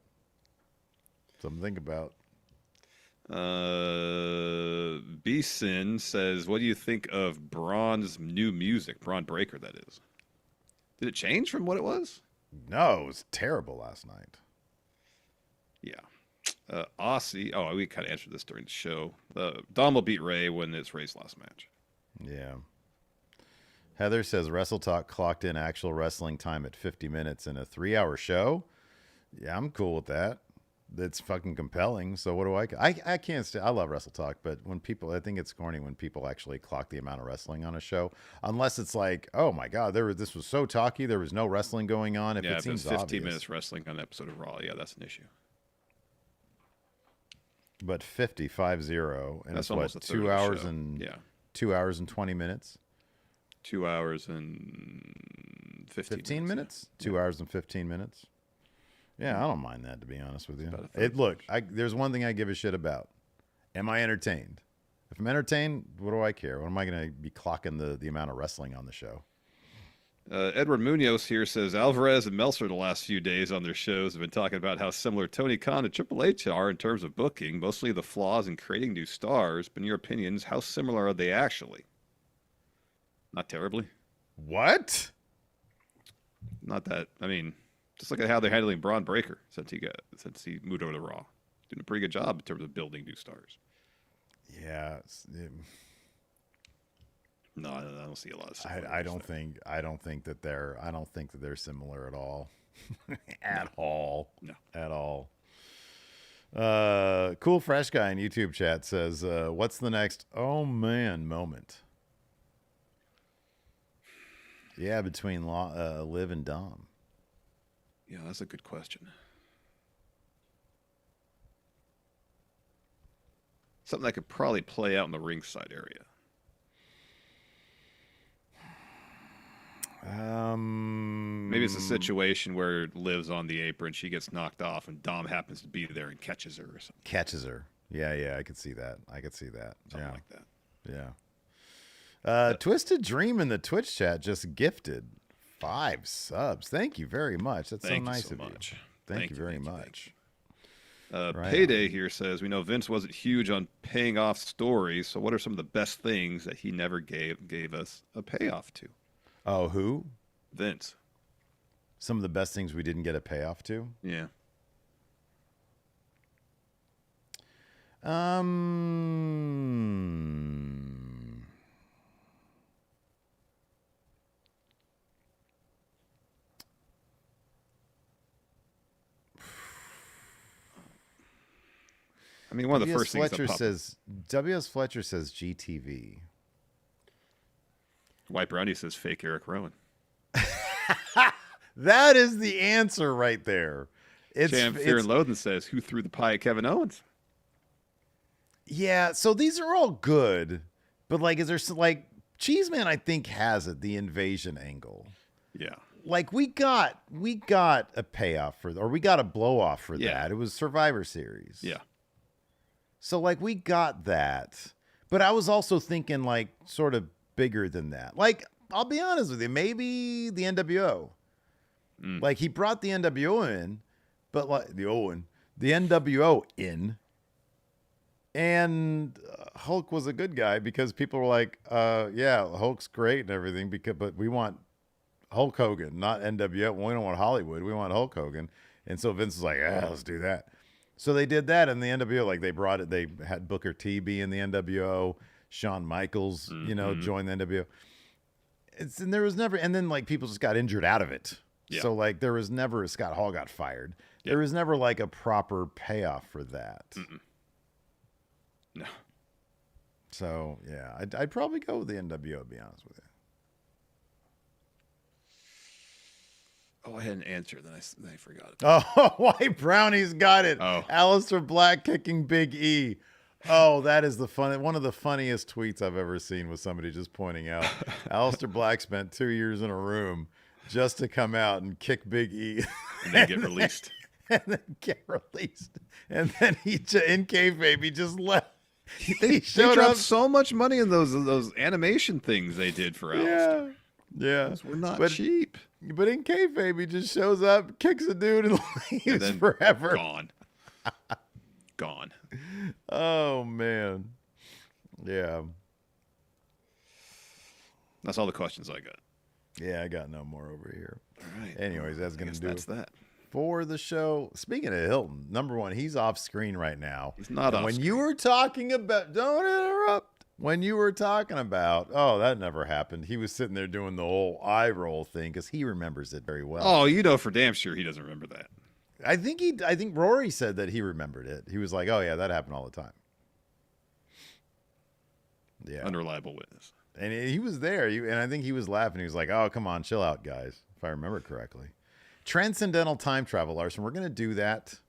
B-Sin says, what do you think of Braun's new music? Braun Breaker, that is. Did it change from what it was? No, it was terrible last night. Yeah. Aussie. Oh, we kind of answered this during the show. Dom will beat Ray when it's Ray's last match. Yeah. Heather says Wrestle Talk clocked in actual wrestling time at 50 minutes in a 3-hour show. Yeah, I'm cool with that. That's fucking compelling. So what do I can't say I love Wrestle Talk, but when people, I think it's corny when people actually clock the amount of wrestling on a show, unless it's like, oh my God, this was so talky, there was no wrestling going on. If yeah, it seems 15 obvious. minutes wrestling on an episode of Raw, yeah, that's an issue. But 50, and that's it's what, 2 hours and 2 hours and 20 minutes. 2 hours and 15 minutes. Yeah. 2 hours and 15 minutes. Yeah, I don't mind that, to be honest with you. Look, there's one thing I give a shit about. Am I entertained? If I'm entertained, what do I care? What am I going to be clocking the amount of wrestling on the show? Edward Munoz here says, Alvarez and Meltzer the last few days on their shows have been talking about how similar Tony Khan and Triple H are in terms of booking, mostly the flaws in creating new stars. But in your opinions, how similar are they actually? Not terribly. What? Not that, I mean... Just look at how they're handling Braun Breaker since he moved over to Raw. Doing a pretty good job in terms of building new stars. Yeah. No, I don't see a lot of. I don't think that they're similar at all. At all. No. At all. Cool Fresh Guy in YouTube chat says, what's the next oh man moment? Yeah, between Liv and Dom. Yeah, that's a good question. Something that could probably play out in the ringside area. Maybe it's a situation where Liv's on the apron, she gets knocked off, and Dom happens to be there and catches her or something. Catches her. Yeah, I could see that. Something like that. Yeah. Twisted Dream in the Twitch chat just gifted 5 subs. Thank you very much. That's so nice of you. Thank you very much. Right Payday here says, we know Vince wasn't huge on paying off stories, so what are some of the best things that he never gave us a payoff to? Oh, who? Vince. Some of the best things we didn't get a payoff to? Yeah. I mean, one of the first things that popped. W.S. Fletcher says GTV. White Brownie says fake Eric Rowan. That is the answer right there. Fear and Loathing says, who threw the pie at Kevin Owens? Yeah, so these are all good. But, like, is there, like, Cheeseman, I think, has it, the invasion angle. Yeah. Like, we got a payoff for, or we got a blow off for that. It was Survivor Series. Yeah. So, like, we got that. But I was also thinking, like, sort of bigger than that. Like, I'll be honest with you, maybe the NWO. Like, he brought the NWO in, but like the NWO in, and Hulk was a good guy because people were like, yeah, Hulk's great and everything, but we want Hulk Hogan, not NWO. We don't want Hollywood. We want Hulk Hogan. And so Vince was like, yeah, let's do that. So they did that in the NWO. Like, they had Booker T be in the NWO. Shawn Michaels, joined the NWO. And there was never, and then like people just got injured out of it. Yeah. So like there was never, Scott Hall got fired. Yeah. There was never like a proper payoff for that. No. So yeah, I'd probably go with the NWO, to be honest with you. Oh, I had an answer, then I forgot it. Oh, White Brownie's got it. Oh. Alistair Black kicking Big E. Oh, that is one of the funniest tweets I've ever seen, was somebody just pointing out Alistair Black spent 2 years in a room just to come out and kick Big E. And then get released. And then get released. And then in kayfabe, he just left. They dropped up so much money in those animation things they did for Alistair. Yeah. Those were not cheap. But in kayfabe, he just shows up, kicks a dude, and leaves and forever. Gone. Oh, man. Yeah. That's all the questions I got. Yeah, I got no more over here. All right. Anyways, that's going to do that's that. For the show. Speaking of Hilton, number one, he's off screen right now. He's not off When screen. you were talking about, don't interrupt. When you were talking about, oh, that never happened. He was sitting there doing the whole eye roll thing because he remembers it very well. Oh, you know for damn sure he doesn't remember that. I think Rory said that he remembered it. He was like, oh, yeah, that happened all the time. Yeah. Unreliable witness. And he was there, and I think he was laughing. He was like, oh, come on, chill out, guys, if I remember correctly. Transcendental time travel, Larson. We're going to do that.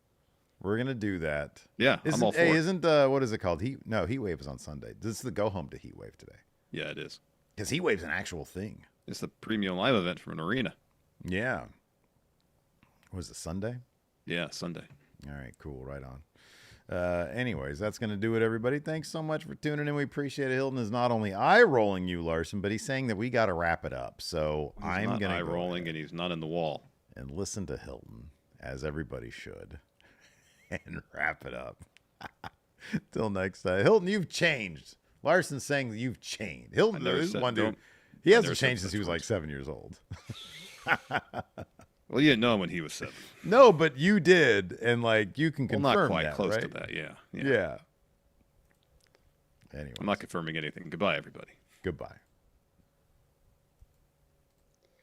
Yeah, I'm all for it. Isn't, what is it called? Heat Wave is on Sunday. This is the go home to Heat Wave today. Yeah, it is. Because Heat Wave's an actual thing. It's the premium live event from an arena. Yeah. Was it Sunday? Yeah, Sunday. All right, cool. Right on. Anyways, that's going to do it, everybody. Thanks so much for tuning in. We appreciate it. Hilton is not only eye-rolling you, Larson, but he's saying that we got to wrap it up. So I'm going to eye-rolling, and he's not in the wall. And listen to Hilton, as everybody should, and wrap it up. Till next time. Hilton, you've changed. Larson's saying that you've changed. Hilton is one dude. He hasn't changed since he was like 7 years old. Well, you didn't know him when he was 7. No, but you did, and like you can confirm that. Not quite that, close right? to that, yeah. Yeah. Anyway, I'm not confirming anything. Goodbye, everybody. Goodbye.